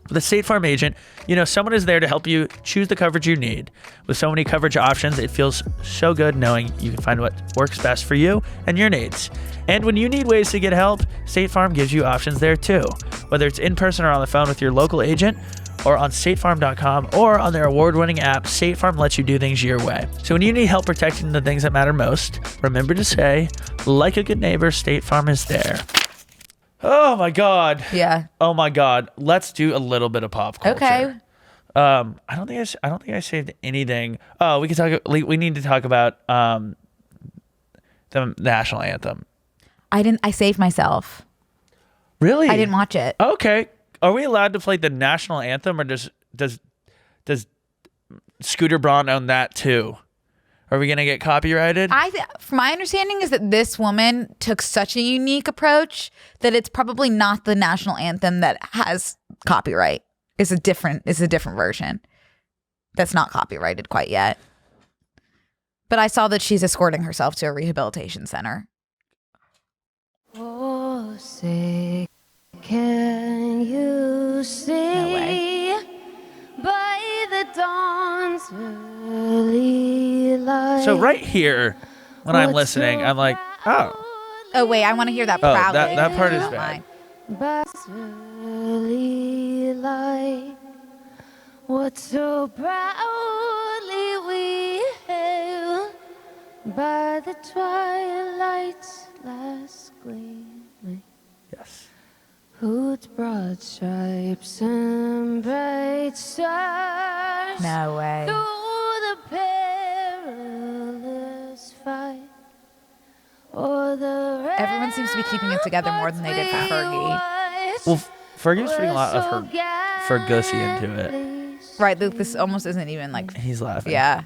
Speaker 1: With a State Farm agent, you know, someone is there to help you choose the coverage you need. With so many coverage options, it feels so good knowing you can find what works best for you and your needs. And when you need ways to get help, State Farm gives you options there too. Whether it's in person or on the phone with your local agent, or on statefarm.com, or on their award-winning app, State Farm lets you do things your way. So when you need help protecting the things that matter most, remember to say, like a good neighbor, State Farm is there. Oh my God.
Speaker 2: Yeah.
Speaker 1: Oh my God. Let's do a little bit of pop culture.
Speaker 2: Okay.
Speaker 1: I don't think I saved anything. Oh, we need to talk about the national anthem.
Speaker 2: I saved myself.
Speaker 1: Really?
Speaker 2: I didn't watch it.
Speaker 1: Okay. Are we allowed to play the national anthem, or does Scooter Braun own that too? Are we gonna get copyrighted?
Speaker 2: From my understanding is that this woman took such a unique approach that it's probably not the national anthem that has copyright. It's a different version that's not copyrighted quite yet. But I saw that she's escorting herself to a rehabilitation center.
Speaker 4: Oh, say, can you see
Speaker 2: No way.
Speaker 4: by the dawn's early light?
Speaker 1: So right here, when I'm listening, I'm like, oh,
Speaker 2: Oh wait, I want to hear that
Speaker 1: Oh,
Speaker 2: proudly.
Speaker 1: that part is
Speaker 2: Not
Speaker 1: bad.
Speaker 2: mine.
Speaker 4: By early light, what so proudly we hailed by the twilight's last gleaming,
Speaker 1: yes.
Speaker 4: whose broad stripes and bright stars
Speaker 2: No way.
Speaker 4: through the perilous fight.
Speaker 2: Everyone seems to be keeping it together more than they did for Fergie.
Speaker 1: Well, Fergie's putting a lot of her Fergussy into it.
Speaker 2: Right, this almost isn't even like.
Speaker 1: He's laughing.
Speaker 2: Yeah.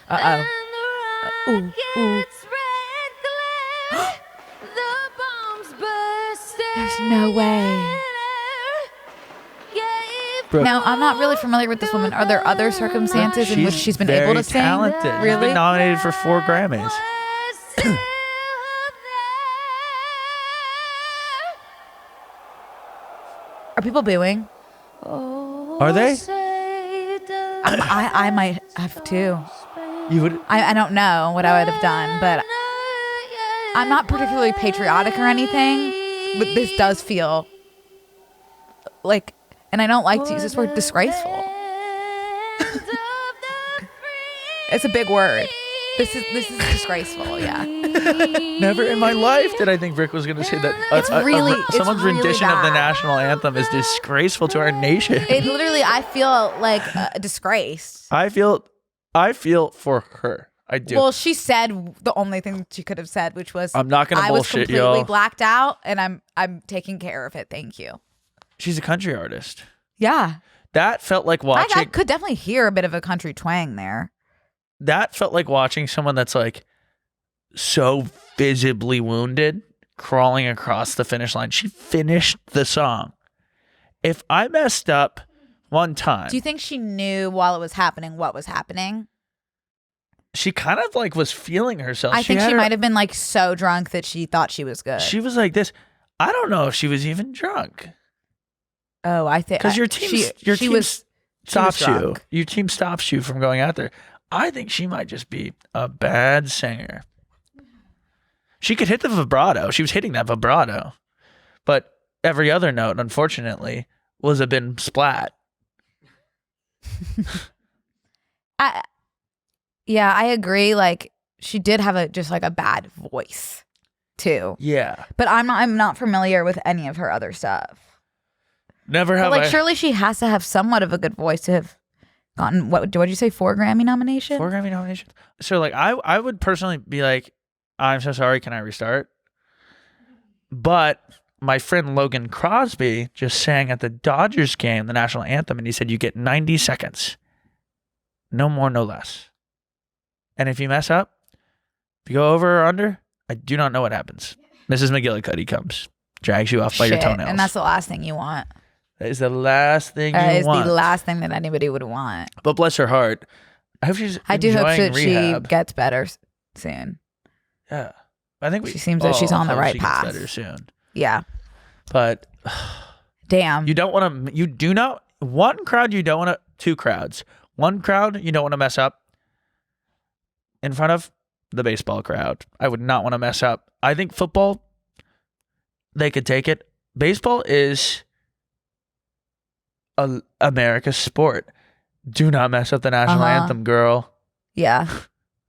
Speaker 2: Uh-oh.
Speaker 4: Ooh, ooh.
Speaker 2: There's no way.
Speaker 1: Brooke,
Speaker 2: Now, I'm not really familiar with this woman. Are there other circumstances in which she's been able
Speaker 1: very
Speaker 2: to sing?
Speaker 1: talented. She's
Speaker 2: Really?
Speaker 1: been nominated for 4 Grammys.
Speaker 2: Are people booing?
Speaker 1: Are they?
Speaker 2: I might have too.
Speaker 1: You would.
Speaker 2: I don't know what I would have done, but I'm not particularly patriotic or anything. But this does feel like, and I don't like to use this word, disgraceful. It's a big word. This is disgraceful. Yeah.
Speaker 1: Never in my life did I think Rick was going to say that.
Speaker 2: It's really
Speaker 1: someone's
Speaker 2: really
Speaker 1: rendition of the
Speaker 2: bad.
Speaker 1: national anthem is disgraceful to our nation.
Speaker 2: It literally, I feel like a disgrace.
Speaker 1: I feel for her. I do.
Speaker 2: Well, she said the only thing she could have said, which was,
Speaker 1: I'm not gonna
Speaker 2: I was
Speaker 1: bullshit,
Speaker 2: completely
Speaker 1: y'all.
Speaker 2: blacked out, and I'm taking care of it. Thank you.
Speaker 1: She's a country artist.
Speaker 2: Yeah,
Speaker 1: That felt like watching.
Speaker 2: I could definitely hear a bit of a country twang there.
Speaker 1: That felt like watching someone that's like so visibly wounded crawling across the finish line. She finished the song. If I messed up one time,
Speaker 2: Do you think she knew while it was happening what was happening?
Speaker 1: she kind of like was feeling herself.
Speaker 2: I think
Speaker 1: had
Speaker 2: she
Speaker 1: her-
Speaker 2: might have been like so drunk that she thought she was good.
Speaker 1: She was like this. I don't know if she was even drunk
Speaker 2: Oh, I think
Speaker 1: because your team
Speaker 2: was
Speaker 1: stops you.
Speaker 2: drunk.
Speaker 1: Your team stops you from going out there. I think she might just be a bad singer. She could hit the vibrato. She was hitting that vibrato, but every other note, unfortunately, was a bin splat.
Speaker 2: Yeah, I agree. Like she did have a bad voice too.
Speaker 1: Yeah,
Speaker 2: But I'm not familiar with any of her other stuff.
Speaker 1: never have
Speaker 2: But like
Speaker 1: I.
Speaker 2: surely she has to have somewhat of a good voice to have gotten what'd you say, 4 Grammy nominations?
Speaker 1: 4 Grammy nominations. So like I would personally be like, I'm so sorry, can I restart? But my friend Logan Crosby just sang at the Dodgers game, the national anthem, and he said you get 90 seconds. No more, no less. And if you mess up, if you go over or under, I do not know what happens. Mrs. McGillicuddy comes, drags you off by your
Speaker 2: Shit,
Speaker 1: toenails.
Speaker 2: and that's the last thing you want.
Speaker 1: That is the last thing
Speaker 2: That
Speaker 1: you
Speaker 2: is
Speaker 1: want.
Speaker 2: the last thing that anybody would want.
Speaker 1: But bless her heart. I hope she's
Speaker 2: I do hope
Speaker 1: enjoying
Speaker 2: that she
Speaker 1: rehab.
Speaker 2: gets better soon.
Speaker 1: Yeah. I think
Speaker 2: She seems like she's
Speaker 1: all
Speaker 2: on the
Speaker 1: hope
Speaker 2: right
Speaker 1: she gets
Speaker 2: path.
Speaker 1: better soon.
Speaker 2: Yeah.
Speaker 1: But
Speaker 2: Damn.
Speaker 1: you don't want to, you do not, one crowd you don't want to, 2 crowds. One crowd you don't want to mess up in front of the baseball crowd. I would not want to mess up. I think football, they could take it. Baseball is America's sport. Do not mess up the national anthem, girl.
Speaker 2: Yeah.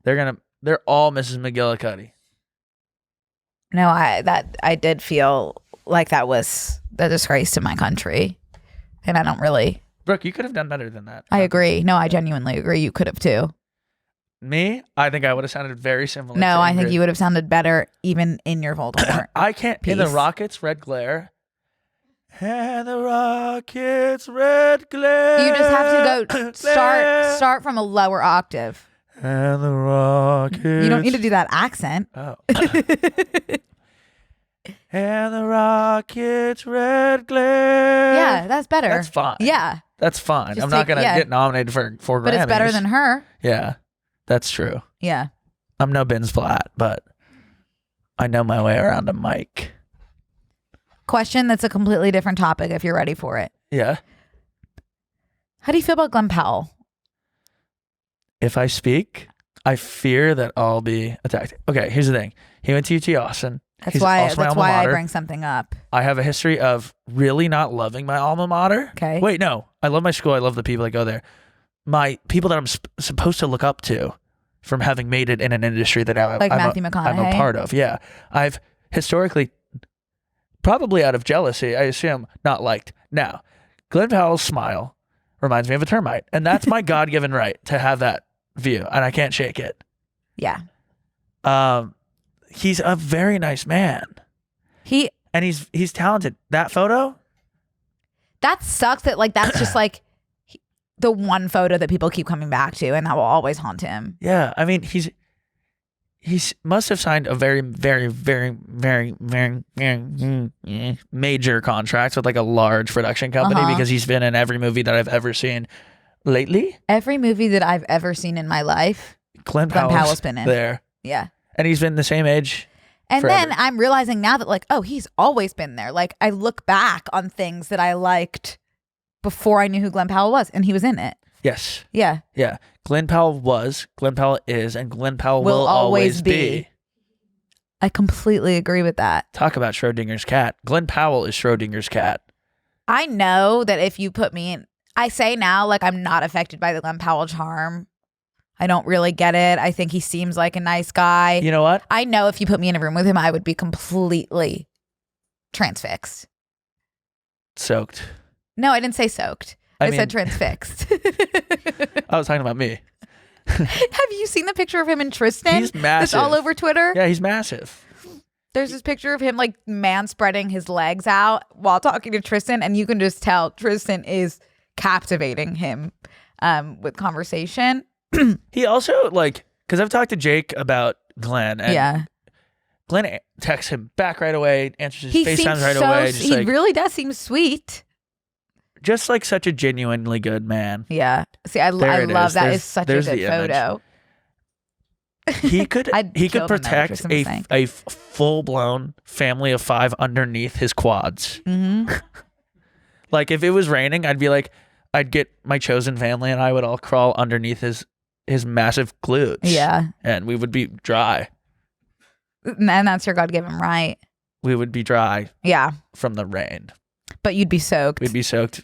Speaker 1: They're all Mrs. McGillicuddy.
Speaker 2: No, I did feel like that was a disgrace to my country. And I don't really.
Speaker 1: Brooke, you could have done better than that.
Speaker 2: I agree. No, I genuinely agree. You could have too.
Speaker 1: Me, I think I would have sounded very similar.
Speaker 2: No,
Speaker 1: to
Speaker 2: I think
Speaker 1: Ingrid.
Speaker 2: you would have sounded better even in your Voldemort.
Speaker 1: I can't. In the
Speaker 2: Peace.
Speaker 1: Rockets, red glare. And the Rockets, red glare.
Speaker 2: You just have to go start from a lower octave.
Speaker 1: And the Rockets.
Speaker 2: You don't need to do that accent.
Speaker 1: Oh. And the Rockets, red glare.
Speaker 2: Yeah, that's better.
Speaker 1: That's fine.
Speaker 2: Yeah,
Speaker 1: That's fine.
Speaker 2: Just
Speaker 1: I'm not
Speaker 2: take-
Speaker 1: gonna
Speaker 2: yeah.
Speaker 1: get nominated for Grammys.
Speaker 2: but it's better than her.
Speaker 1: Yeah, that's true.
Speaker 2: Yeah.
Speaker 1: I'm no Ben Splat, but I know my way around a mic.
Speaker 2: Question that's a completely different topic if you're ready for it.
Speaker 1: Yeah.
Speaker 2: How do you feel about Glen Powell?
Speaker 1: If I speak, I fear that I'll be attacked. Okay, here's the thing. He went to UT Austin.
Speaker 2: That's
Speaker 1: He's
Speaker 2: why
Speaker 1: also my
Speaker 2: that's
Speaker 1: alma
Speaker 2: why I
Speaker 1: mater.
Speaker 2: bring something up.
Speaker 1: I have a history of really not loving my alma mater.
Speaker 2: Okay.
Speaker 1: Wait, no. I love my school. I love the people that go there. My people that I'm supposed to look up to from having made it in an industry that
Speaker 2: Like Matthew
Speaker 1: I'm a
Speaker 2: McConaughey?
Speaker 1: part of. Yeah. I've historically, probably out of jealousy, I assume, not liked. Now, Glen Powell's smile reminds me of a termite. And that's my God-given right to have that view. And I can't shake it.
Speaker 2: Yeah.
Speaker 1: He's a very nice man. And he's talented. That photo?
Speaker 2: That sucks that like that's just like the one photo that people keep coming back to and that will always haunt him.
Speaker 1: Yeah. I mean, he's must have signed a very, very, very, very, very, very major contract with like a large production company because he's been in every movie that I've ever seen lately.
Speaker 2: Every movie that I've ever seen in my life,
Speaker 1: Glen
Speaker 2: Powell's
Speaker 1: Powell's
Speaker 2: been in.
Speaker 1: there.
Speaker 2: Yeah.
Speaker 1: And he's been the same age.
Speaker 2: And
Speaker 1: forever.
Speaker 2: then I'm realizing now that like, oh, he's always been there. Like I look back on things that I liked before I knew who Glen Powell was and he was in it.
Speaker 1: Yes.
Speaker 2: Yeah.
Speaker 1: Yeah. Glen Powell was, Glen Powell is, and Glen Powell
Speaker 2: Will
Speaker 1: always
Speaker 2: always
Speaker 1: be.
Speaker 2: be. I completely agree with that.
Speaker 1: Talk about Schrodinger's cat. Glen Powell is Schrodinger's cat.
Speaker 2: I know that if you put me in, I say now, like I'm not affected by the Glen Powell charm. I don't really get it. I think he seems like a nice guy.
Speaker 1: You know what?
Speaker 2: I know if you put me in a room with him, I would be completely transfixed.
Speaker 1: Soaked.
Speaker 2: No, I didn't say soaked. I
Speaker 1: mean-
Speaker 2: said transfixed.
Speaker 1: I was talking about me.
Speaker 2: Have you seen the picture of him and Tristan?
Speaker 1: He's massive.
Speaker 2: It's all over Twitter.
Speaker 1: Yeah, he's massive.
Speaker 2: There's this picture of him like man spreading his legs out while talking to Tristan, and you can just tell Tristan is captivating him with conversation.
Speaker 1: He also, like, because I've talked to Jake about Glenn, and
Speaker 2: Yeah.
Speaker 1: Glenn texts him back right away, answers
Speaker 2: He
Speaker 1: his
Speaker 2: seems
Speaker 1: FaceTimes right
Speaker 2: so
Speaker 1: away, just
Speaker 2: he
Speaker 1: like,
Speaker 2: really does seem sweet.
Speaker 1: just like such a genuinely good man.
Speaker 2: Yeah. See, I
Speaker 1: There it
Speaker 2: love
Speaker 1: is.
Speaker 2: that.
Speaker 1: There's-
Speaker 2: It's such a
Speaker 1: there's
Speaker 2: good
Speaker 1: the image.
Speaker 2: photo.
Speaker 1: He could
Speaker 2: I'd
Speaker 1: he
Speaker 2: kill
Speaker 1: could
Speaker 2: him, though,
Speaker 1: protect
Speaker 2: Tristan was saying.
Speaker 1: a full blown family of 5 underneath his quads.
Speaker 2: Mm-hmm.
Speaker 1: Like if it was raining, I'd be like, I'd get my chosen family and I would all crawl underneath his massive glutes.
Speaker 2: Yeah.
Speaker 1: And we would be dry.
Speaker 2: And that's your God-given right.
Speaker 1: We would be dry
Speaker 2: Yeah.
Speaker 1: from the rain.
Speaker 2: But you'd be soaked
Speaker 1: We'd be soaked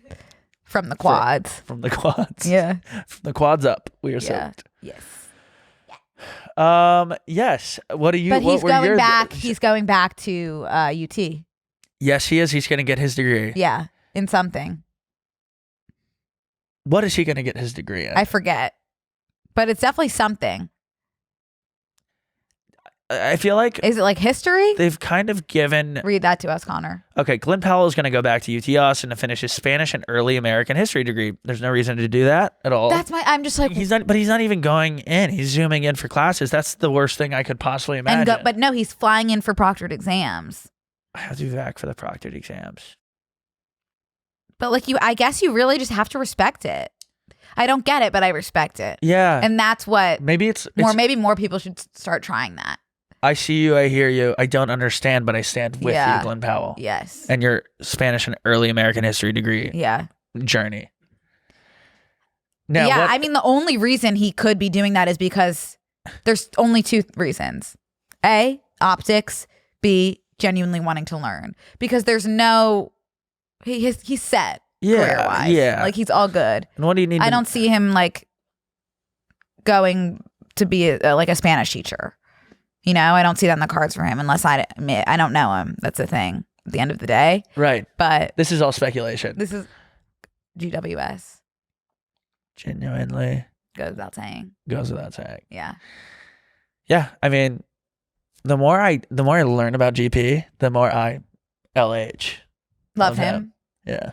Speaker 2: from the quads.
Speaker 1: from the quads.
Speaker 2: Yeah.
Speaker 1: From the quads up. We are
Speaker 2: Yeah.
Speaker 1: soaked.
Speaker 2: Yes.
Speaker 1: Yes. What do you
Speaker 2: But
Speaker 1: what
Speaker 2: he's
Speaker 1: were
Speaker 2: going
Speaker 1: your-
Speaker 2: back. He's going back to UT.
Speaker 1: Yes, he is. He's gonna get his degree.
Speaker 2: Yeah. In something.
Speaker 1: What is he gonna get his degree in?
Speaker 2: I forget. But it's definitely something.
Speaker 1: I feel like
Speaker 2: Is it like history?
Speaker 1: they've kind of given.
Speaker 2: Read that to us, Connor.
Speaker 1: Okay, Glen Powell is going to go back to UT Austin to finish his Spanish and early American history degree. There's no reason to do that at all.
Speaker 2: I'm just like,
Speaker 1: He's not even going in. He's zooming in for classes. That's the worst thing I could possibly imagine.
Speaker 2: but no, he's flying in for proctored exams.
Speaker 1: I have to be back for the proctored exams.
Speaker 2: But like I guess you really just have to respect it. I don't get it, but I respect it.
Speaker 1: Yeah,
Speaker 2: And that's what
Speaker 1: maybe it's
Speaker 2: maybe more people should start trying that.
Speaker 1: I see you, I hear you, I don't understand, but I stand with
Speaker 2: Yeah.
Speaker 1: you, Glen Powell,
Speaker 2: Yes.
Speaker 1: and your Spanish and early American history degree
Speaker 2: Yeah.
Speaker 1: journey. Now,
Speaker 2: yeah,
Speaker 1: what-
Speaker 2: I mean the only reason he could be doing that is because there's only 2 reasons. A, optics, B, genuinely wanting to learn. Because there's no he's set career-wise.
Speaker 1: yeah.
Speaker 2: Like he's all good.
Speaker 1: And what do you need?
Speaker 2: I don't see him like going to be like a Spanish teacher. You know, I don't see that in the cards for him unless I don't know him. That's the thing at the end of the day.
Speaker 1: Right.
Speaker 2: But
Speaker 1: This is all speculation.
Speaker 2: this is GWS.
Speaker 1: Genuinely
Speaker 2: Goes without saying.
Speaker 1: Goes without saying.
Speaker 2: Yeah.
Speaker 1: Yeah, I mean, the more I learn about GP, the more I LH.
Speaker 2: Love him.
Speaker 1: Yeah.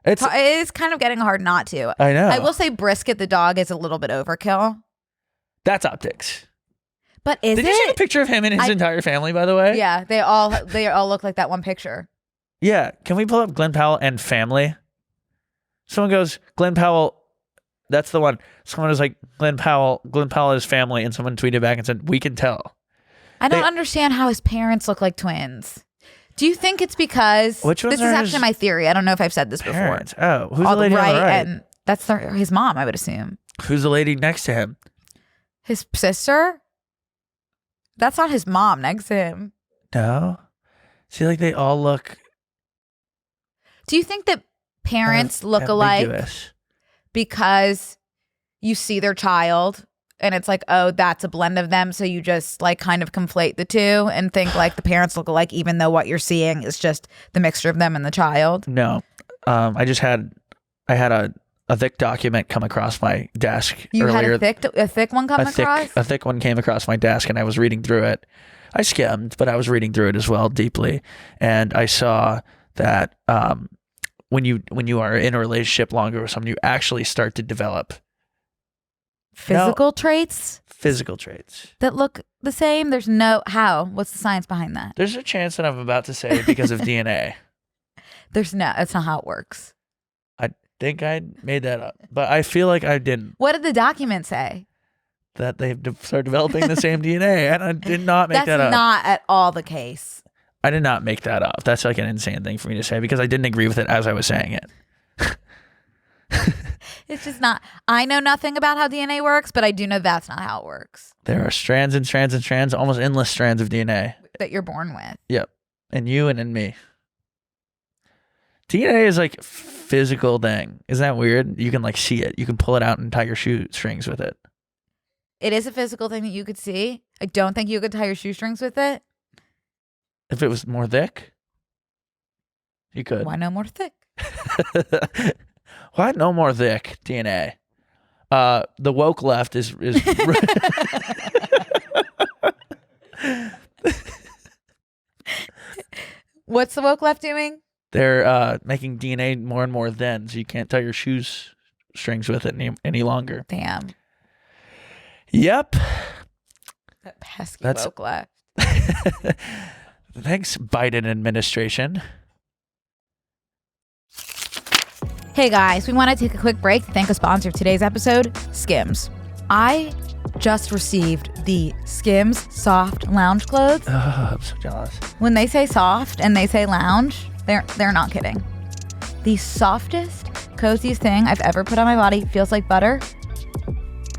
Speaker 1: It's
Speaker 2: It is kind of getting hard not to.
Speaker 1: I know.
Speaker 2: I will say Brisket the dog is a little bit overkill.
Speaker 1: That's optics.
Speaker 2: But is
Speaker 1: Did
Speaker 2: it?
Speaker 1: you see the picture of him and his entire family, by the way?
Speaker 2: Yeah, they all look like that one picture.
Speaker 1: Yeah. Can we pull up Glen Powell and family? Someone goes, Glen Powell, that's the one. Someone was like, Glen Powell and his family, and someone tweeted back and said, we can tell.
Speaker 2: I don't understand how his parents look like twins. Do you think it's because
Speaker 1: Which ones
Speaker 2: this is
Speaker 1: are
Speaker 2: actually
Speaker 1: his
Speaker 2: my theory? I don't know if I've said this
Speaker 1: parents?
Speaker 2: before.
Speaker 1: Oh, who's the lady on the right?
Speaker 2: And that's his mom, I would assume.
Speaker 1: Who's the lady next to him?
Speaker 2: His sister? That's not his mom next to him.
Speaker 1: No. See, like they all look
Speaker 2: Do you think that parents look alike
Speaker 1: ambiguous.
Speaker 2: because you see their child and it's like, oh, that's a blend of them, so you just like kind of conflate the two and think like the parents look alike, even though what you're seeing is just the mixture of them and the child?
Speaker 1: No. I had a thick document come across my desk
Speaker 2: You
Speaker 1: earlier.
Speaker 2: had a thick one come across?
Speaker 1: A thick one came across my desk, and I was reading through it. I skimmed, but I was reading through it as well deeply, and I saw that when you are in a relationship longer with someone, you actually start to develop
Speaker 2: Physical traits
Speaker 1: that
Speaker 2: look the same? There's no how. What's the science behind that?
Speaker 1: There's a chance that I'm about to say because of DNA.
Speaker 2: That's not how it works.
Speaker 1: I think I made that up, but I feel like I didn't.
Speaker 2: What did the document say?
Speaker 1: That they've started developing the same DNA, and I did not make that up.
Speaker 2: That's not at all the case.
Speaker 1: I did not make that up. That's like an insane thing for me to say because I didn't agree with it as I was saying it.
Speaker 2: It's just not. I know nothing about how DNA works, but I do know that's not how it works.
Speaker 1: There are strands and strands and strands, almost endless strands of DNA.
Speaker 2: That you're born with.
Speaker 1: Yep. And you and in me. DNA is like a physical thing. Isn't that weird? You can like see it. You can pull it out and tie your shoestrings with it.
Speaker 2: It is a physical thing that you could see. I don't think you could tie your shoestrings with it.
Speaker 1: If it was more thick, you could.
Speaker 2: Why no more thick?
Speaker 1: Why no more thick DNA? The woke left is
Speaker 2: What's the woke left doing?
Speaker 1: They're making DNA more and more thin, so you can't tie your shoestrings with it any longer.
Speaker 2: Damn.
Speaker 1: Yep.
Speaker 2: That pesky woke left.
Speaker 1: Thanks, Biden administration.
Speaker 2: Hey guys, we want to take a quick break to thank a sponsor of today's episode, Skims. I just received the Skims soft lounge clothes.
Speaker 1: Oh, I'm so jealous.
Speaker 2: When they say soft and they say lounge, they're not kidding. The softest, coziest thing I've ever put on my body feels like butter.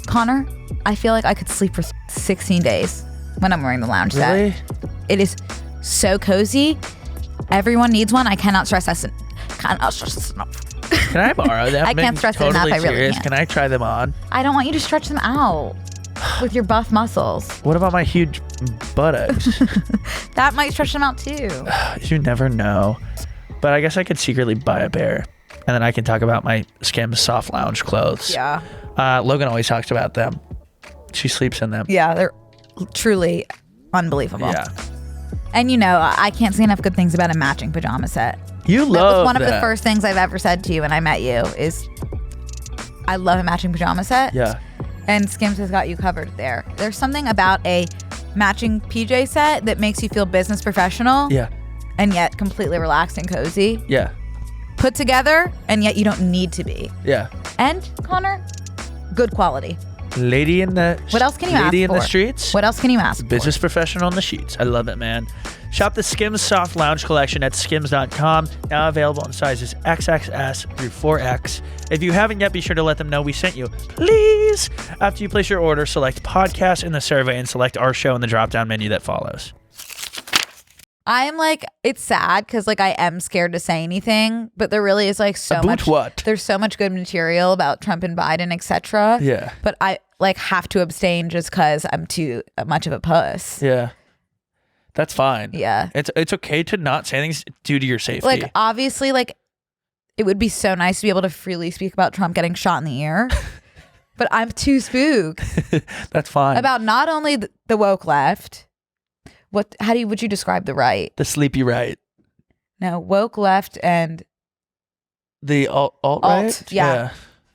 Speaker 2: Connor, I feel like I could sleep for 16 days when I'm wearing the lounge
Speaker 1: Really?
Speaker 2: set. It is so cozy. Everyone needs one. I cannot stress this enough.
Speaker 1: Can I borrow them?
Speaker 2: I can't stress it enough. I really
Speaker 1: serious.
Speaker 2: can't.
Speaker 1: Can I try them on?
Speaker 2: I don't want you to stretch them out with your buff muscles.
Speaker 1: What about my huge buttocks?
Speaker 2: That might stretch them out too.
Speaker 1: You never know. But I guess I could secretly buy a pair. And then I can talk about my Skims soft lounge clothes.
Speaker 2: Yeah.
Speaker 1: Logan always talks about them. She sleeps in them.
Speaker 2: Yeah, they're truly unbelievable.
Speaker 1: Yeah.
Speaker 2: And you know, I can't say enough good things about a matching pajama set.
Speaker 1: You
Speaker 2: That
Speaker 1: love
Speaker 2: was one
Speaker 1: that.
Speaker 2: of the first things I've ever said to you when I met you is I love a matching pajama set.
Speaker 1: Yeah.
Speaker 2: And Skims has got you covered there. There's something about a matching PJ set that makes you feel business professional.
Speaker 1: Yeah.
Speaker 2: And yet completely relaxed and cozy.
Speaker 1: Yeah.
Speaker 2: Put together, and yet you don't need to be.
Speaker 1: Yeah.
Speaker 2: And, Connor, good quality.
Speaker 1: Lady in the
Speaker 2: What else can you ask
Speaker 1: Lady in the
Speaker 2: for?
Speaker 1: streets.
Speaker 2: What else can you ask
Speaker 1: Business professional on the sheets. I love it, man. Shop the Skims Soft Lounge collection at skims.com. Now available in sizes XXS through 4X. If you haven't yet, be sure to let them know we sent you. Please. After you place your order, select podcast in the survey and select our show in the drop-down menu that follows.
Speaker 2: I am like, it's sad because like I am scared to say anything, but there really is like so
Speaker 1: About
Speaker 2: much.
Speaker 1: what?
Speaker 2: There's so much good material about Trump and Biden, etc.
Speaker 1: Yeah.
Speaker 2: But I like have to abstain just because I'm too much of a puss.
Speaker 1: Yeah. That's fine.
Speaker 2: Yeah.
Speaker 1: It's okay to not say things due to your safety.
Speaker 2: Like obviously, like it would be so nice to be able to freely speak about Trump getting shot in the ear. But I'm too spooked
Speaker 1: That's fine.
Speaker 2: about not only the woke left. How would you describe the right?
Speaker 1: The sleepy right.
Speaker 2: No, woke left and
Speaker 1: The alt right?
Speaker 2: yeah.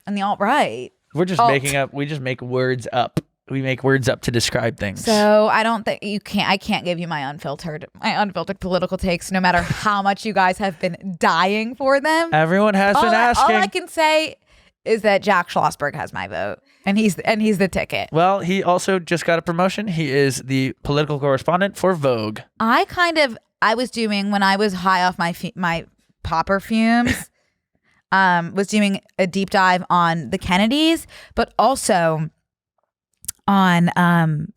Speaker 2: And the alt right.
Speaker 1: We're just
Speaker 2: Alt.
Speaker 1: making up. We just make words up. We make words up to describe things.
Speaker 2: So I don't think I can't give you my unfiltered political takes, no matter how much you guys have been dying for them.
Speaker 1: Everyone has been asking.
Speaker 2: All I can say is that Jack Schlossberg has my vote, and he's the ticket.
Speaker 1: Well, he also just got a promotion. He is the political correspondent for Vogue.
Speaker 2: I was doing, when I was high off my popper fumes, was doing a deep dive on the Kennedys, but also on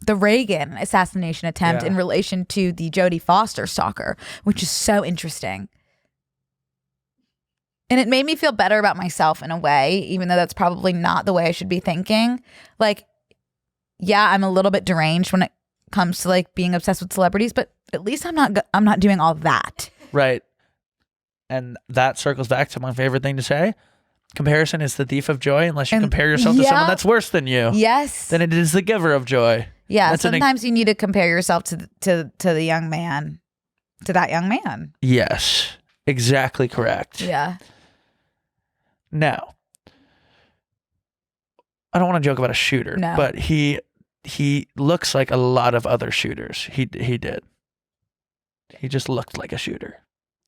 Speaker 2: the Reagan assassination attempt in relation to the Jodie Foster stalker, which is so interesting. And it made me feel better about myself in a way, even though that's probably not the way I should be thinking. Like, yeah, I'm a little bit deranged when it comes to like being obsessed with celebrities, but at least I'm not doing all that.
Speaker 1: Right. And that circles back to my favorite thing to say. Comparison is the thief of joy unless you compare yourself to someone that's worse than you.
Speaker 2: Yes.
Speaker 1: Then it is the giver of joy.
Speaker 2: Yeah.
Speaker 1: That's
Speaker 2: sometimes you need to compare yourself to the young man, to that young man.
Speaker 1: Yes. Exactly correct.
Speaker 2: Yeah.
Speaker 1: Now, I don't want to joke about a shooter, but he looks like a lot of other shooters. He did. He just looked like a shooter.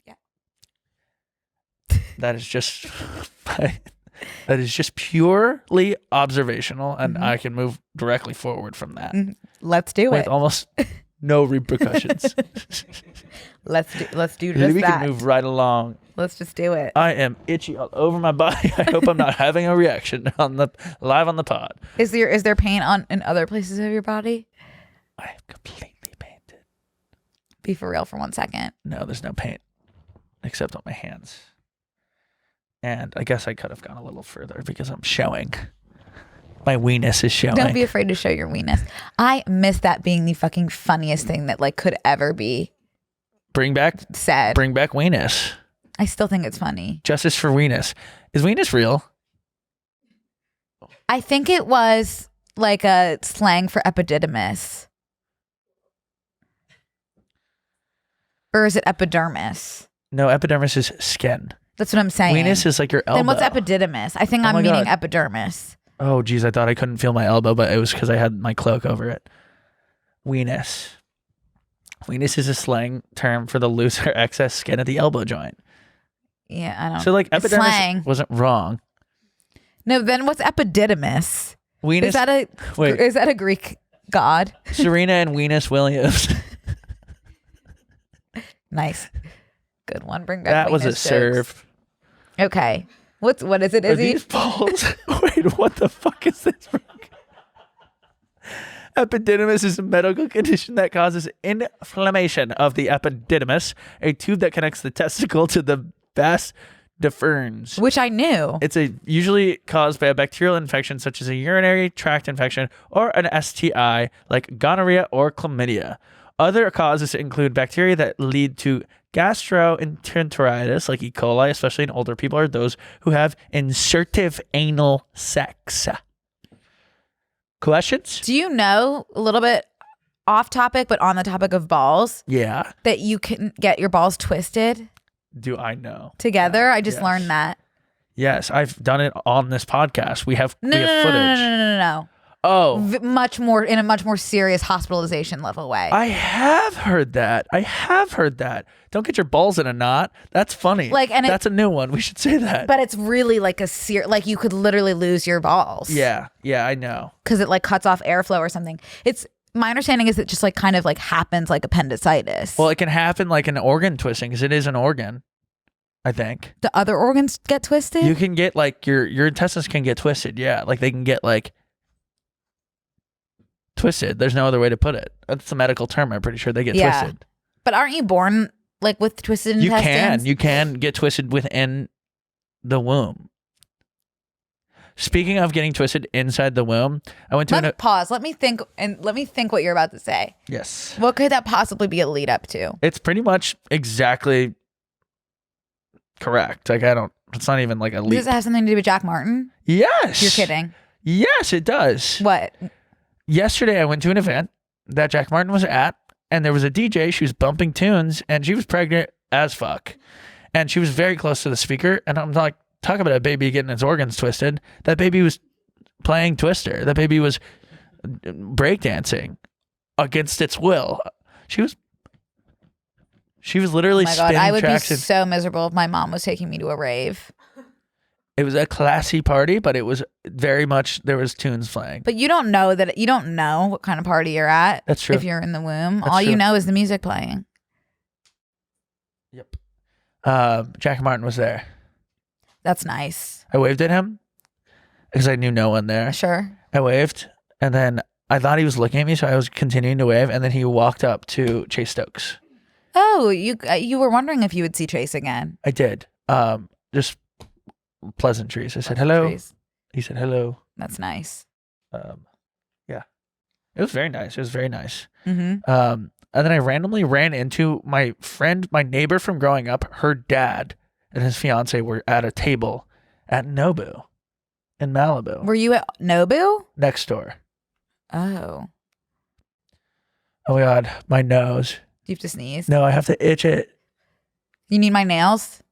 Speaker 2: Yeah.
Speaker 1: That is just purely observational, and I can move directly forward from that.
Speaker 2: Let's do
Speaker 1: with
Speaker 2: it.
Speaker 1: Almost no repercussions.
Speaker 2: Let's do just
Speaker 1: we
Speaker 2: that.
Speaker 1: can move right along.
Speaker 2: Let's just do it.
Speaker 1: I am itchy all over my body. I hope I'm not having a reaction live on the pod.
Speaker 2: Is there pain in other places of your body?
Speaker 1: I am completely painted.
Speaker 2: Be for real for 1 second.
Speaker 1: No, there's no paint except on my hands. And I guess I could have gone a little further because I'm showing. My weenus is showing.
Speaker 2: Don't be afraid to show your weenus. I miss that being the fucking funniest thing that like could ever be said.
Speaker 1: Bring back weenus.
Speaker 2: I still think it's funny.
Speaker 1: Justice for weenus. Is weenus real?
Speaker 2: I think it was like a slang for epididymis. Or is it epidermis?
Speaker 1: No, epidermis is skin.
Speaker 2: That's what I'm saying.
Speaker 1: Weenus is like your elbow.
Speaker 2: Then what's epididymis? I think I'm meaning epidermis.
Speaker 1: Oh, geez. I thought I couldn't feel my elbow, but it was because I had my cloak over it. Weenus. Weenus is a slang term for the loose or excess skin at the elbow joint.
Speaker 2: Yeah, I don't.
Speaker 1: So like epidermis
Speaker 2: slang.
Speaker 1: wasn't wrong.
Speaker 2: No, then what's epididymis?
Speaker 1: Weenus.
Speaker 2: Is that a Greek god?
Speaker 1: Serena and Weenus Williams.
Speaker 2: Nice. Good one. Bring back
Speaker 1: That was a
Speaker 2: Weenus
Speaker 1: serve.
Speaker 2: jokes. Okay. What is it,
Speaker 1: Are
Speaker 2: Izzy?
Speaker 1: these balls? Wait, what the fuck is this? Epididymis is a medical condition that causes inflammation of the epididymis, a tube that connects the testicle to the vas deferens.
Speaker 2: Which I knew.
Speaker 1: It's usually caused by a bacterial infection such as a urinary tract infection or an STI like gonorrhea or chlamydia. Other causes include bacteria that lead to gastroenteritis like E. coli, especially in older people, or those who have insertive anal sex. Questions?
Speaker 2: Do you know, a little bit off topic, but on the topic of balls,
Speaker 1: Yeah.
Speaker 2: that you can get your balls twisted
Speaker 1: Do I know?
Speaker 2: together? I just
Speaker 1: Yes.
Speaker 2: learned that.
Speaker 1: Yes, I've done it on this podcast. We have
Speaker 2: No,
Speaker 1: footage.
Speaker 2: no.
Speaker 1: Oh,
Speaker 2: Much more, in a much more serious hospitalization level way.
Speaker 1: I have heard that. Don't get your balls in a knot. That's funny. That's a new one. We should say that.
Speaker 2: But it's really like like you could literally lose your balls.
Speaker 1: Yeah, I know.
Speaker 2: Because it like cuts off airflow or something. My understanding is it just like kind of like happens like appendicitis.
Speaker 1: Well, it can happen like an organ twisting because it is an organ, I think.
Speaker 2: The other organs get twisted?
Speaker 1: You can get like your intestines can get twisted. Yeah, like they can get like twisted. There's no other way to put it. That's a medical term. I'm pretty sure they get twisted.
Speaker 2: But aren't you born like with twisted intestines?
Speaker 1: You can get twisted within the womb. Speaking of getting twisted inside the womb, I went to
Speaker 2: pause. Let me think what you're about to say.
Speaker 1: Yes.
Speaker 2: What could that possibly be a lead up to?
Speaker 1: It's pretty much exactly correct. Like it's not even like a leap.
Speaker 2: Does it have something to do with Jack Martin?
Speaker 1: Yes.
Speaker 2: You're kidding.
Speaker 1: Yes, it does.
Speaker 2: What?
Speaker 1: Yesterday, I went to an event that Jack Martin was at, and there was a DJ. She was bumping tunes, and she was pregnant as fuck. And she was very close to the speaker. And I'm like, talk about a baby getting its organs twisted. That baby was playing Twister. That baby was breakdancing against its will. She was literally
Speaker 2: Oh my God,
Speaker 1: spinning
Speaker 2: I would be
Speaker 1: tracks.
Speaker 2: so miserable if my mom was taking me to a rave.
Speaker 1: It was a classy party, but it was very much, there was tunes playing.
Speaker 2: But you don't know what kind of party you're at.
Speaker 1: That's true.
Speaker 2: If you're in the womb.
Speaker 1: That's
Speaker 2: All you
Speaker 1: true.
Speaker 2: know is the music playing.
Speaker 1: Yep. Jack Martin was there.
Speaker 2: That's nice.
Speaker 1: I waved at him because I knew no one there.
Speaker 2: Sure.
Speaker 1: I waved, and then I thought he was looking at me, so I was continuing to wave, and then he walked up to Chase Stokes.
Speaker 2: Oh, you were wondering if you would see Chase again.
Speaker 1: I did. Just pleasantries. I said hello.
Speaker 2: Pleasantries.
Speaker 1: He said hello.
Speaker 2: That's nice.
Speaker 1: Yeah, it was very nice. It was very nice.
Speaker 2: Mm-hmm.
Speaker 1: And then I randomly ran into my friend, my neighbor from growing up. Her dad and his fiance were at a table at Nobu in Malibu,
Speaker 2: Were you at Nobu?
Speaker 1: next door.
Speaker 2: Oh.
Speaker 1: Oh my God, my nose.
Speaker 2: Do you have to sneeze?
Speaker 1: No, I have to itch it.
Speaker 2: You need my nails?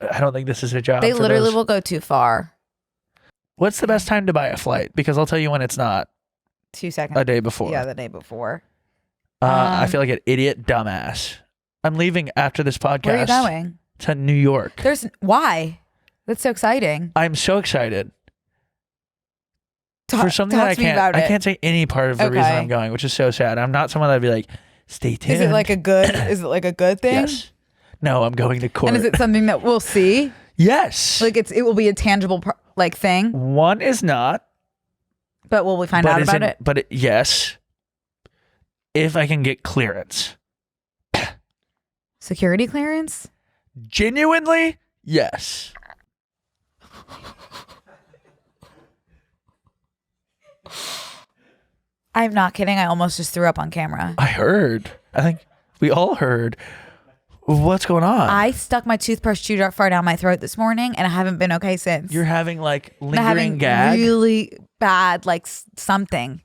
Speaker 1: I don't think this is a job.
Speaker 2: They
Speaker 1: for
Speaker 2: literally
Speaker 1: those.
Speaker 2: will go too far.
Speaker 1: What's the best time to buy a flight? Because I'll tell you when it's not.
Speaker 2: 2 seconds.
Speaker 1: A day before.
Speaker 2: Yeah, the day before.
Speaker 1: I feel like an idiot dumbass. I'm leaving after this podcast.
Speaker 2: Where are you going?
Speaker 1: To New York.
Speaker 2: Why? That's so exciting.
Speaker 1: I'm so excited for something
Speaker 2: Talk
Speaker 1: that
Speaker 2: to me about
Speaker 1: I
Speaker 2: it.
Speaker 1: can't say any part of the reason
Speaker 2: Okay.
Speaker 1: I'm going, which is so sad. I'm not someone that'd be like, stay tuned.
Speaker 2: Is it like a good? Is it like a good thing?
Speaker 1: Yes. No, I'm going to court.
Speaker 2: And is it something that we'll see?
Speaker 1: Yes.
Speaker 2: Like it will be a tangible thing.
Speaker 1: One is not.
Speaker 2: But will we find out about it?
Speaker 1: But yes, if I can get clearance.
Speaker 2: Security clearance?
Speaker 1: Genuinely, yes.
Speaker 2: I'm not kidding. I almost just threw up on camera.
Speaker 1: I heard. I think we all heard. What's going on?
Speaker 2: I stuck my toothbrush too far down my throat this morning, and I haven't been okay since.
Speaker 1: You're having like
Speaker 2: I'm having
Speaker 1: lingering gag.
Speaker 2: really bad, like something,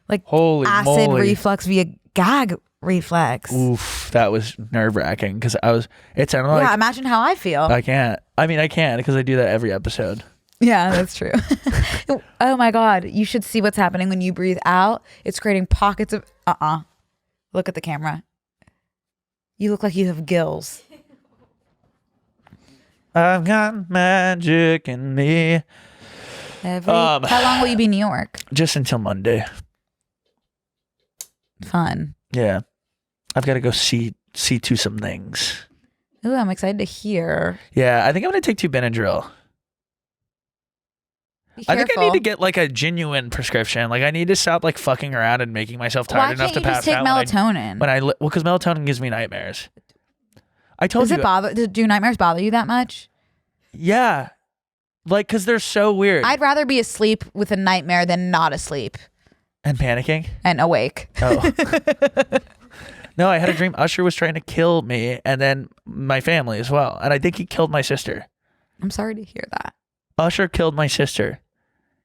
Speaker 2: like
Speaker 1: Holy
Speaker 2: acid
Speaker 1: moly.
Speaker 2: reflux via gag reflex.
Speaker 1: Oof, that was nerve wracking because it sounded like
Speaker 2: Yeah, imagine how I feel.
Speaker 1: I can't. I mean, I can because I do that every episode.
Speaker 2: Yeah, that's true. Oh my God. You should see what's happening when you breathe out. It's creating pockets of, Look at the camera. You look like you have gills.
Speaker 1: I've got magic in me.
Speaker 2: How long will you be in New York?
Speaker 1: Just until Monday.
Speaker 2: Fun.
Speaker 1: Yeah. I've got to go see to some things.
Speaker 2: Ooh, I'm excited to hear.
Speaker 1: Yeah, I think I'm going to take 2 Benadryl.
Speaker 2: Be
Speaker 1: I think I need
Speaker 2: careful.
Speaker 1: to get like a genuine prescription. Like I need to stop like fucking around and making myself
Speaker 2: Why
Speaker 1: tired enough
Speaker 2: can't
Speaker 1: to
Speaker 2: you
Speaker 1: pass
Speaker 2: just take
Speaker 1: out
Speaker 2: melatonin?
Speaker 1: well, because melatonin gives me nightmares. I told
Speaker 2: Does
Speaker 1: you.
Speaker 2: it bother? Do nightmares bother you that much?
Speaker 1: Yeah. Like, because they're so weird.
Speaker 2: I'd rather be asleep with a nightmare than not asleep
Speaker 1: And panicking.
Speaker 2: and awake.
Speaker 1: Oh. No, I had a dream Usher was trying to kill me and then my family as well. And I think he killed my sister.
Speaker 2: I'm sorry to hear that.
Speaker 1: Usher killed my sister.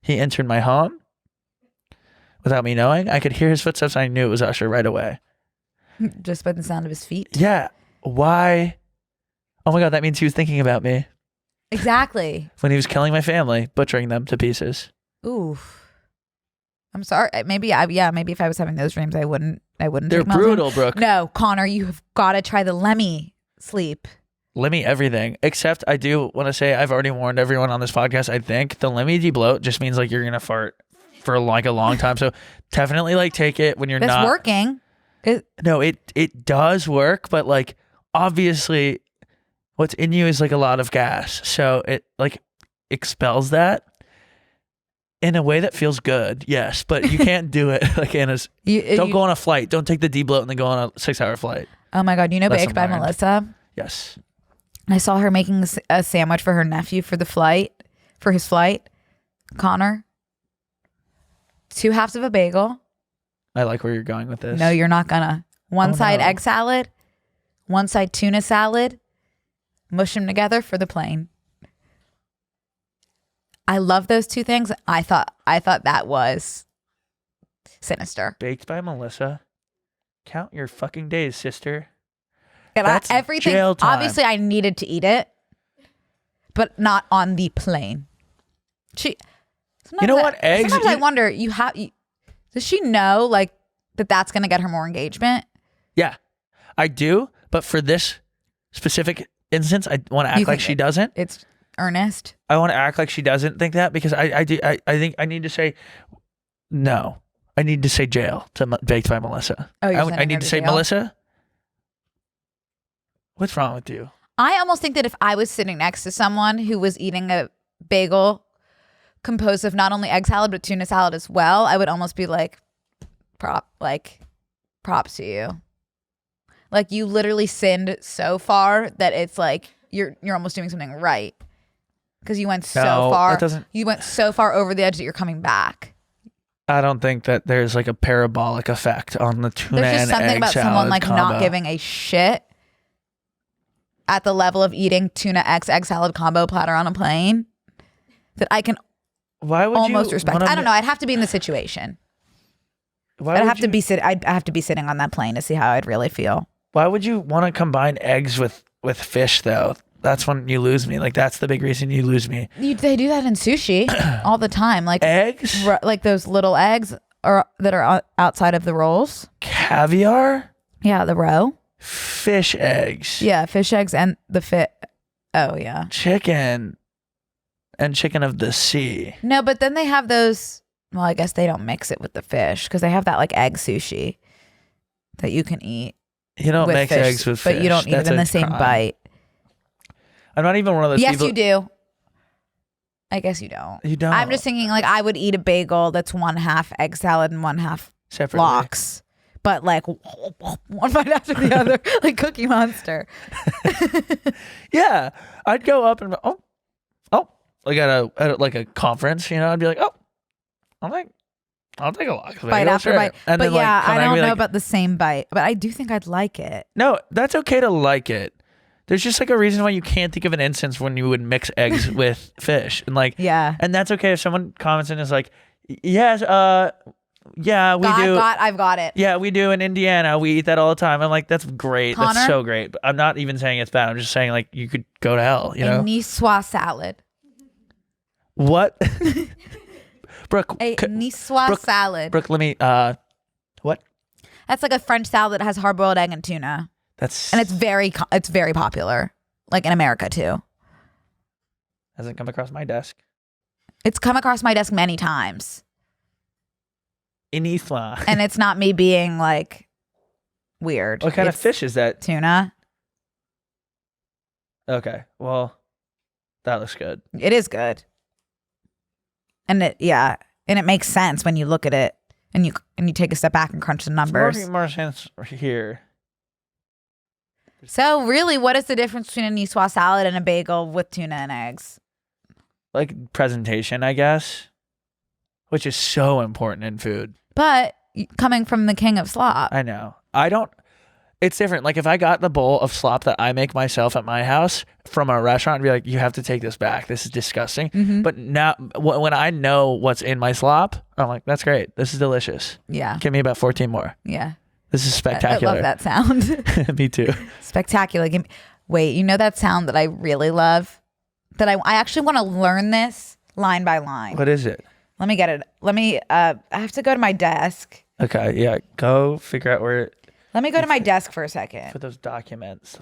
Speaker 1: He entered my home without me knowing. I could hear his footsteps. And I knew it was Usher right away.
Speaker 2: Just by the sound of his feet.
Speaker 1: Yeah. Why? Oh my God, that means he was thinking about me
Speaker 2: Exactly.
Speaker 1: when he was killing my family, butchering them to pieces.
Speaker 2: Ooh. I'm sorry. Maybe if I was having those dreams, I wouldn't.
Speaker 1: They're
Speaker 2: take melatonin.
Speaker 1: brutal, Brooke.
Speaker 2: No, Connor, you have got to try the Lemmy sleep.
Speaker 1: Lemmy everything. Except I do want to say I've already warned everyone on this podcast. I think the Lemmy debloat just means like you're gonna fart for like a long time. So definitely like take it when you're
Speaker 2: That's
Speaker 1: not
Speaker 2: working.
Speaker 1: No, it does work, but like obviously what's in you is like a lot of gas. So it like expels that in a way that feels good. Yes, but you can't do it like in a don't go on a flight. Don't take the debloat and then go on a 6-hour flight.
Speaker 2: Oh my God. You know
Speaker 1: Lesson
Speaker 2: Baked by
Speaker 1: learned.
Speaker 2: Melissa?
Speaker 1: Yes.
Speaker 2: I saw her making a sandwich for her nephew for his flight. Connor. 2 halves of a bagel.
Speaker 1: I like where you're going with this.
Speaker 2: No, you're not gonna. One
Speaker 1: Oh,
Speaker 2: side
Speaker 1: no.
Speaker 2: egg salad, one side tuna salad. Mush them together for the plane. I love those two things. I thought that was sinister.
Speaker 1: Baked by Melissa. Count your fucking days, sister.
Speaker 2: And
Speaker 1: That's
Speaker 2: everything.
Speaker 1: jail time.
Speaker 2: Obviously, I needed to eat it, but not on the plane. You
Speaker 1: know what? Eggs.
Speaker 2: Sometimes I wonder. Does she know like that's going to get her more engagement?
Speaker 1: Yeah, I do. But for this specific instance, I want to act like she doesn't.
Speaker 2: It's earnest.
Speaker 1: I want to act like she doesn't think that because I think I need to say no. I need to say jail to Baked by Melissa.
Speaker 2: Oh, you're
Speaker 1: I need to say
Speaker 2: jail?
Speaker 1: Melissa. What's wrong with you?
Speaker 2: I almost think that if I was sitting next to someone who was eating a bagel composed of not only egg salad but tuna salad as well, I would almost be like, props to you. Like you literally sinned so far that it's like you're almost doing something right because you went so far. You went so far over the edge that you're coming back.
Speaker 1: I don't think that there's like a parabolic effect on the tuna
Speaker 2: There's just
Speaker 1: and
Speaker 2: something
Speaker 1: egg
Speaker 2: about
Speaker 1: salad
Speaker 2: someone like
Speaker 1: combo.
Speaker 2: not giving a shit at the level of eating tuna X egg salad combo platter on a plane that I can almost respect. I don't know. I'd have to be in the situation. I'd have to be sitting on that plane to see how I'd really feel.
Speaker 1: Why would you want to combine eggs with fish though? That's when you lose me. Like that's the big reason you lose me.
Speaker 2: They do that in sushi all the time. Like
Speaker 1: eggs,
Speaker 2: like those little eggs that are outside of the rolls.
Speaker 1: Caviar.
Speaker 2: Yeah, the roe.
Speaker 1: Fish eggs.
Speaker 2: Yeah, fish eggs and the fit. Oh yeah.
Speaker 1: Chicken. And chicken of the sea.
Speaker 2: No, but then they have those. Well, I guess they don't mix it with the fish because they have that like egg sushi that you can eat.
Speaker 1: You don't mix
Speaker 2: fish,
Speaker 1: eggs with fish.
Speaker 2: But you don't eat it in the same bite.
Speaker 1: I'm not even one of those people.
Speaker 2: Yes, you do. I guess you don't.
Speaker 1: You don't.
Speaker 2: I'm just thinking like I would eat a bagel that's 1/2 egg salad and 1/2
Speaker 1: separately.
Speaker 2: lox. But like one bite after the other, like Cookie Monster.
Speaker 1: Yeah, I'd go up and like at like a conference, you know, I'd be like, I'll take a lox.
Speaker 2: Bite after bite.
Speaker 1: And
Speaker 2: but
Speaker 1: then,
Speaker 2: yeah,
Speaker 1: like,
Speaker 2: I don't know
Speaker 1: like,
Speaker 2: about the same bite, but I do think I'd like it.
Speaker 1: No, that's okay to like it. There's just like a reason why you can't think of an instance when you would mix eggs with fish, and like
Speaker 2: Yeah.
Speaker 1: and that's okay if someone comments and is like, yes, yeah, we do.
Speaker 2: I've got it.
Speaker 1: Yeah, we do in Indiana. We eat that all the time. I'm like, that's great.
Speaker 2: Connor?
Speaker 1: That's so great. But I'm not even saying it's bad. I'm just saying like you could go to hell. You know
Speaker 2: A niçoise salad.
Speaker 1: what? Brooke,
Speaker 2: A niçoise salad.
Speaker 1: Brooke, let me. What?
Speaker 2: That's like a French salad that has hard-boiled egg and tuna, and it's very popular, like in America too.
Speaker 1: Hasn't come across my desk.
Speaker 2: It's come across my desk many times.
Speaker 1: Inifla.
Speaker 2: And it's not me being like weird.
Speaker 1: What kind of fish is that?
Speaker 2: Tuna.
Speaker 1: Okay, well, that looks good.
Speaker 2: It is good. And it makes sense when you look at it and you take a step back and crunch the numbers.
Speaker 1: It's more sense here.
Speaker 2: So really, what is the difference between a niçoise salad and a bagel with tuna and eggs?
Speaker 1: Like presentation, I guess, which is so important in food.
Speaker 2: But coming from the king of slop.
Speaker 1: I know. It's different. Like if I got the bowl of slop that I make myself at my house from a restaurant, I'd be like, you have to take this back. This is disgusting.
Speaker 2: Mm-hmm.
Speaker 1: But now when I know what's in my slop, I'm like, that's great. This is delicious.
Speaker 2: Yeah.
Speaker 1: Give me about 14 more.
Speaker 2: Yeah.
Speaker 1: This is spectacular.
Speaker 2: I love that sound.
Speaker 1: Me too.
Speaker 2: Spectacular. Wait, you know that sound that I really love? That I actually want to learn this line by line.
Speaker 1: What is it?
Speaker 2: Let me get it. I have to go to my desk.
Speaker 1: Okay, yeah. Go figure out where.
Speaker 2: Let me go to my desk for a second.
Speaker 1: For those documents.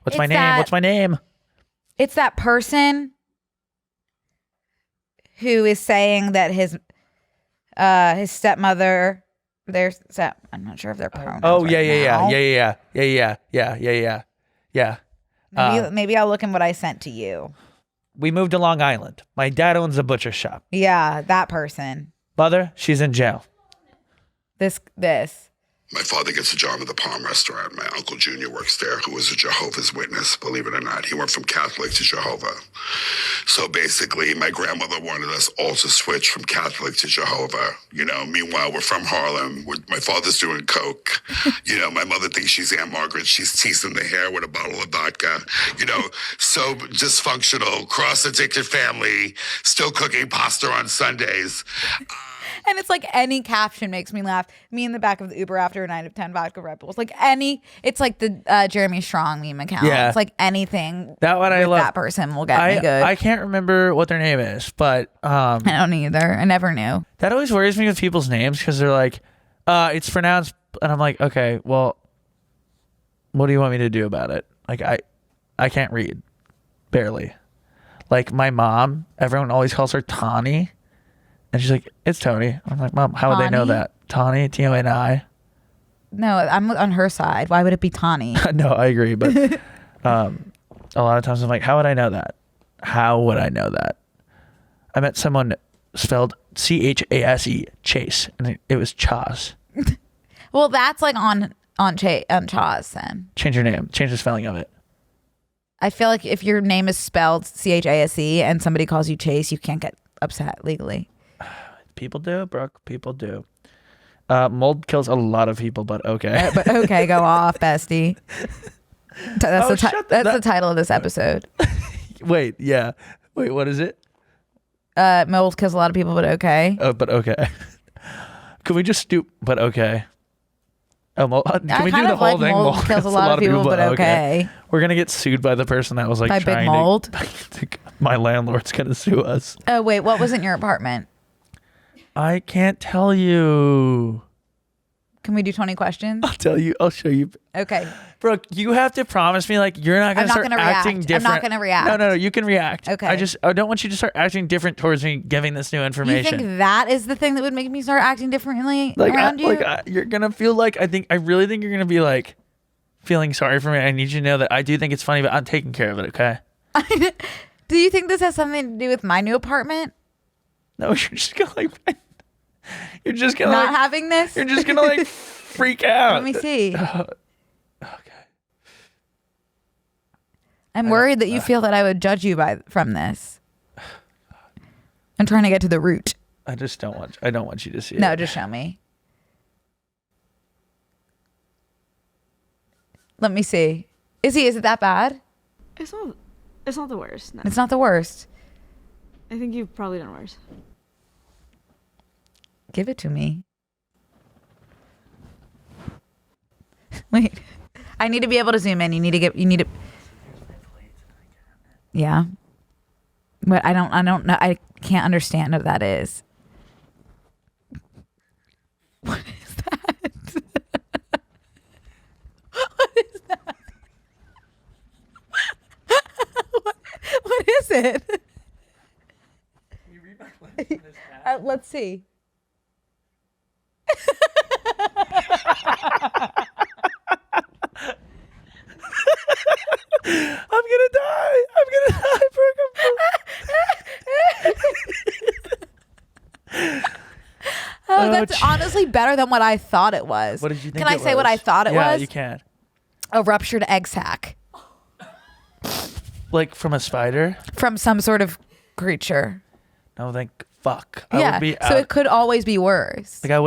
Speaker 1: What's my name? What's my name?
Speaker 2: It's that person who is saying that his stepmother, I'm not sure if they're pronouns.
Speaker 1: Oh,
Speaker 2: right
Speaker 1: yeah.
Speaker 2: Maybe I'll look in what I sent to you.
Speaker 1: We moved to Long Island. My dad owns a butcher shop.
Speaker 2: Yeah, that person.
Speaker 1: Mother, she's in jail.
Speaker 2: This.
Speaker 5: My father gets a job at the Palm restaurant. My Uncle Junior works there, who was a Jehovah's Witness, believe it or not. He went from Catholic to Jehovah. So basically, my grandmother wanted us all to switch from Catholic to Jehovah. You know, meanwhile, we're from Harlem. My father's doing coke. You know, my mother thinks she's Aunt Margaret. She's teasing the hair with a bottle of vodka. You know, so dysfunctional, cross-addicted family, still cooking pasta on Sundays.
Speaker 2: And it's like any caption makes me laugh. Me in the back of the Uber after a night of 10 vodka Red Bulls. Like it's like the Jeremy Strong meme account.
Speaker 1: Yeah.
Speaker 2: It's like anything
Speaker 1: that one I love.
Speaker 2: That person will get me good.
Speaker 1: I can't remember what their name is, but
Speaker 2: I don't either. I never knew.
Speaker 1: That always worries me with people's names because they're like, it's pronounced, and I'm like, okay, well, what do you want me to do about it? Like I can't read, barely. Like my mom, everyone always calls her Tawny. And she's like, it's Tony. I'm like, Mom, how would they know that? Tawny, Toni.
Speaker 2: No, I'm on her side. Why would it be Tawny?
Speaker 1: No, I agree. But a lot of times I'm like, how would I know that? How would I know that? I met someone spelled Chase, Chase, and it was Chaz.
Speaker 2: Well, that's like on Chaz then.
Speaker 1: Change your name. Change the spelling of it.
Speaker 2: I feel like if your name is spelled Chase and somebody calls you Chase, you can't get upset legally.
Speaker 1: People do, Brooke. People do. Mold kills a lot of people, but okay.
Speaker 2: But okay, go off, bestie. That's the title of this episode.
Speaker 1: Wait, yeah. Wait, what is it?
Speaker 2: Mold kills a lot of people, but okay.
Speaker 1: Oh, but okay. Can we just stoop? But okay. Oh, can we do the whole thing?
Speaker 2: Mold kills a lot of people, but okay.
Speaker 1: We're gonna get sued by the person that was like
Speaker 2: by
Speaker 1: trying
Speaker 2: Big Mold.
Speaker 1: My landlord's gonna sue us.
Speaker 2: Oh wait, what was in your apartment?
Speaker 1: I can't tell you.
Speaker 2: Can we do 20 questions?
Speaker 1: I'll tell you. I'll show you.
Speaker 2: Okay.
Speaker 1: Brooke, you have to promise me like you're not gonna start acting different.
Speaker 2: I'm not gonna react.
Speaker 1: No, you can react.
Speaker 2: Okay.
Speaker 1: I don't want you to start acting different towards me giving this new information.
Speaker 2: You think that is the thing that would make me start acting differently around you?
Speaker 1: You're gonna feel like I really think you're gonna be like feeling sorry for me. I need you to know that I do think it's funny, but I'm taking care of it. Okay.
Speaker 2: Do you think this has something to do with my new apartment?
Speaker 1: No, you're just gonna like. You're just gonna
Speaker 2: not having this.
Speaker 1: You're just gonna like freak out.
Speaker 2: Let me see.
Speaker 1: Okay.
Speaker 2: I'm worried that you feel that I would judge you from this. I'm trying to get to the root.
Speaker 1: I don't want you to see it.
Speaker 2: No, just show me. Let me see. Is it that bad?
Speaker 3: It's not the worst. No.
Speaker 2: It's not the worst.
Speaker 3: I think you've probably done worse.
Speaker 2: Give it to me. Wait. I need to be able to zoom in. You need to Yeah. But I don't know. I can't understand what that is. What is that? What is that? What is it?
Speaker 1: Can you read my lens in this hat?
Speaker 2: Let's see.
Speaker 1: I'm gonna die,
Speaker 2: Oh, that's honestly better than what I thought it was.
Speaker 1: What did you think?
Speaker 2: Can I say what I thought it was?
Speaker 1: Yeah, you can.
Speaker 2: A ruptured egg sac.
Speaker 1: Like from a spider?
Speaker 2: From some sort of creature.
Speaker 1: No, fuck.
Speaker 2: Yeah.
Speaker 1: I would be
Speaker 2: So it could always be worse.
Speaker 1: Like I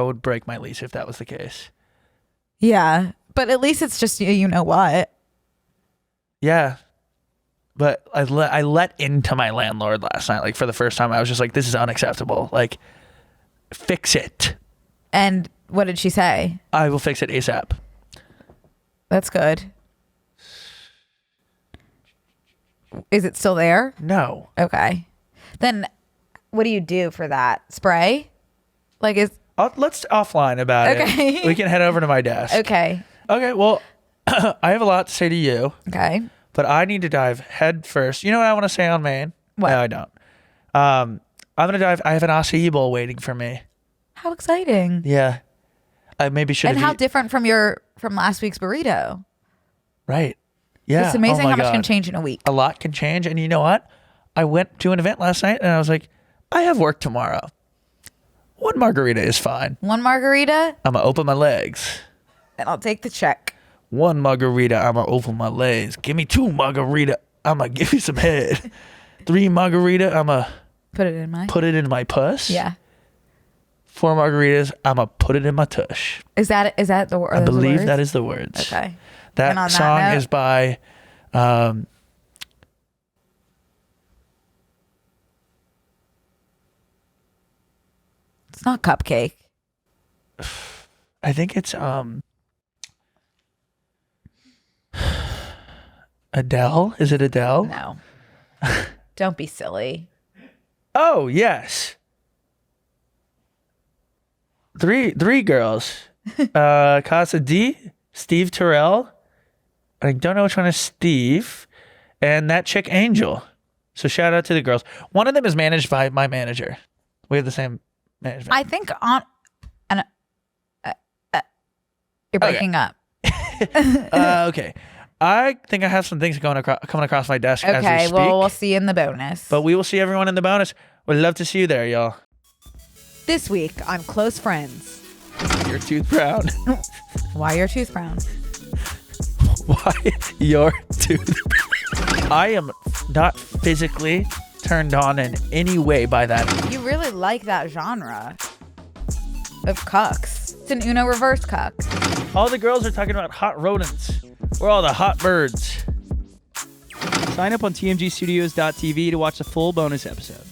Speaker 1: would break my lease if that was the case.
Speaker 2: Yeah, but at least it's just you know what.
Speaker 1: Yeah. But I let into my landlord last night. Like for the first time, I was just like, this is unacceptable. Like, fix it.
Speaker 2: And what did she say?
Speaker 1: I will fix it ASAP.
Speaker 2: That's good. Is it still there?
Speaker 1: No.
Speaker 2: Okay. Then what do you do for that? Spray? Like
Speaker 1: let's offline about
Speaker 2: okay.
Speaker 1: it. We can head over to my desk.
Speaker 2: Okay.
Speaker 1: Okay, well, I have a lot to say to you.
Speaker 2: Okay.
Speaker 1: But I need to dive head first. You know what I want to say on Maine?
Speaker 2: What?
Speaker 1: No, I don't. I'm going to dive. I have an acai bowl waiting for me.
Speaker 2: How exciting.
Speaker 1: Yeah. I maybe should have.
Speaker 2: And how different from last week's burrito.
Speaker 1: Right. Yeah.
Speaker 2: It's amazing
Speaker 1: how
Speaker 2: much can change in a week.
Speaker 1: A lot can change. And you know what? I went to an event last night and I was like, I have work tomorrow. One margarita is fine.
Speaker 2: One margarita,
Speaker 1: I'm going to open my legs.
Speaker 2: and I'll take the check.
Speaker 1: One margarita, I'm going to open my legs. Give me 2 margarita, I'm going to give you some head. 3 margarita, I'm going to
Speaker 2: Put it in my.
Speaker 1: put it in my puss.
Speaker 2: Yeah.
Speaker 1: 4 margaritas, I'm going to put it in my tush.
Speaker 2: Is that the word?
Speaker 1: I believe that is the words.
Speaker 2: Okay.
Speaker 1: That
Speaker 2: And on that
Speaker 1: song
Speaker 2: note-
Speaker 1: is by
Speaker 2: It's not Cupcake.
Speaker 1: I think it's Adele. Is it Adele?
Speaker 2: No. Don't be silly.
Speaker 1: Oh, yes. Three girls. Casa D, Steve Terrell. I don't know which one is Steve. And that chick Angel. So shout out to the girls. One of them is managed by my manager. We have the same management.
Speaker 2: I think you're breaking up.
Speaker 1: Okay. I think I have some things coming across my desk as we
Speaker 2: Okay,
Speaker 1: speak.
Speaker 2: well, we'll see you in the bonus.
Speaker 1: But we will see everyone in the bonus. We'd love to see you there, y'all.
Speaker 6: This week on Close Friends.
Speaker 1: Your tooth brown.
Speaker 2: Why your tooth brown?
Speaker 1: Why your tooth brown? I am not physically turned on in any way by that.
Speaker 2: You really like that genre of cucks. It's an Uno reverse cuck.
Speaker 1: All the girls are talking about hot rodents. We're all the hot birds.
Speaker 7: Sign up on tmgstudios.tv to watch the full bonus episode.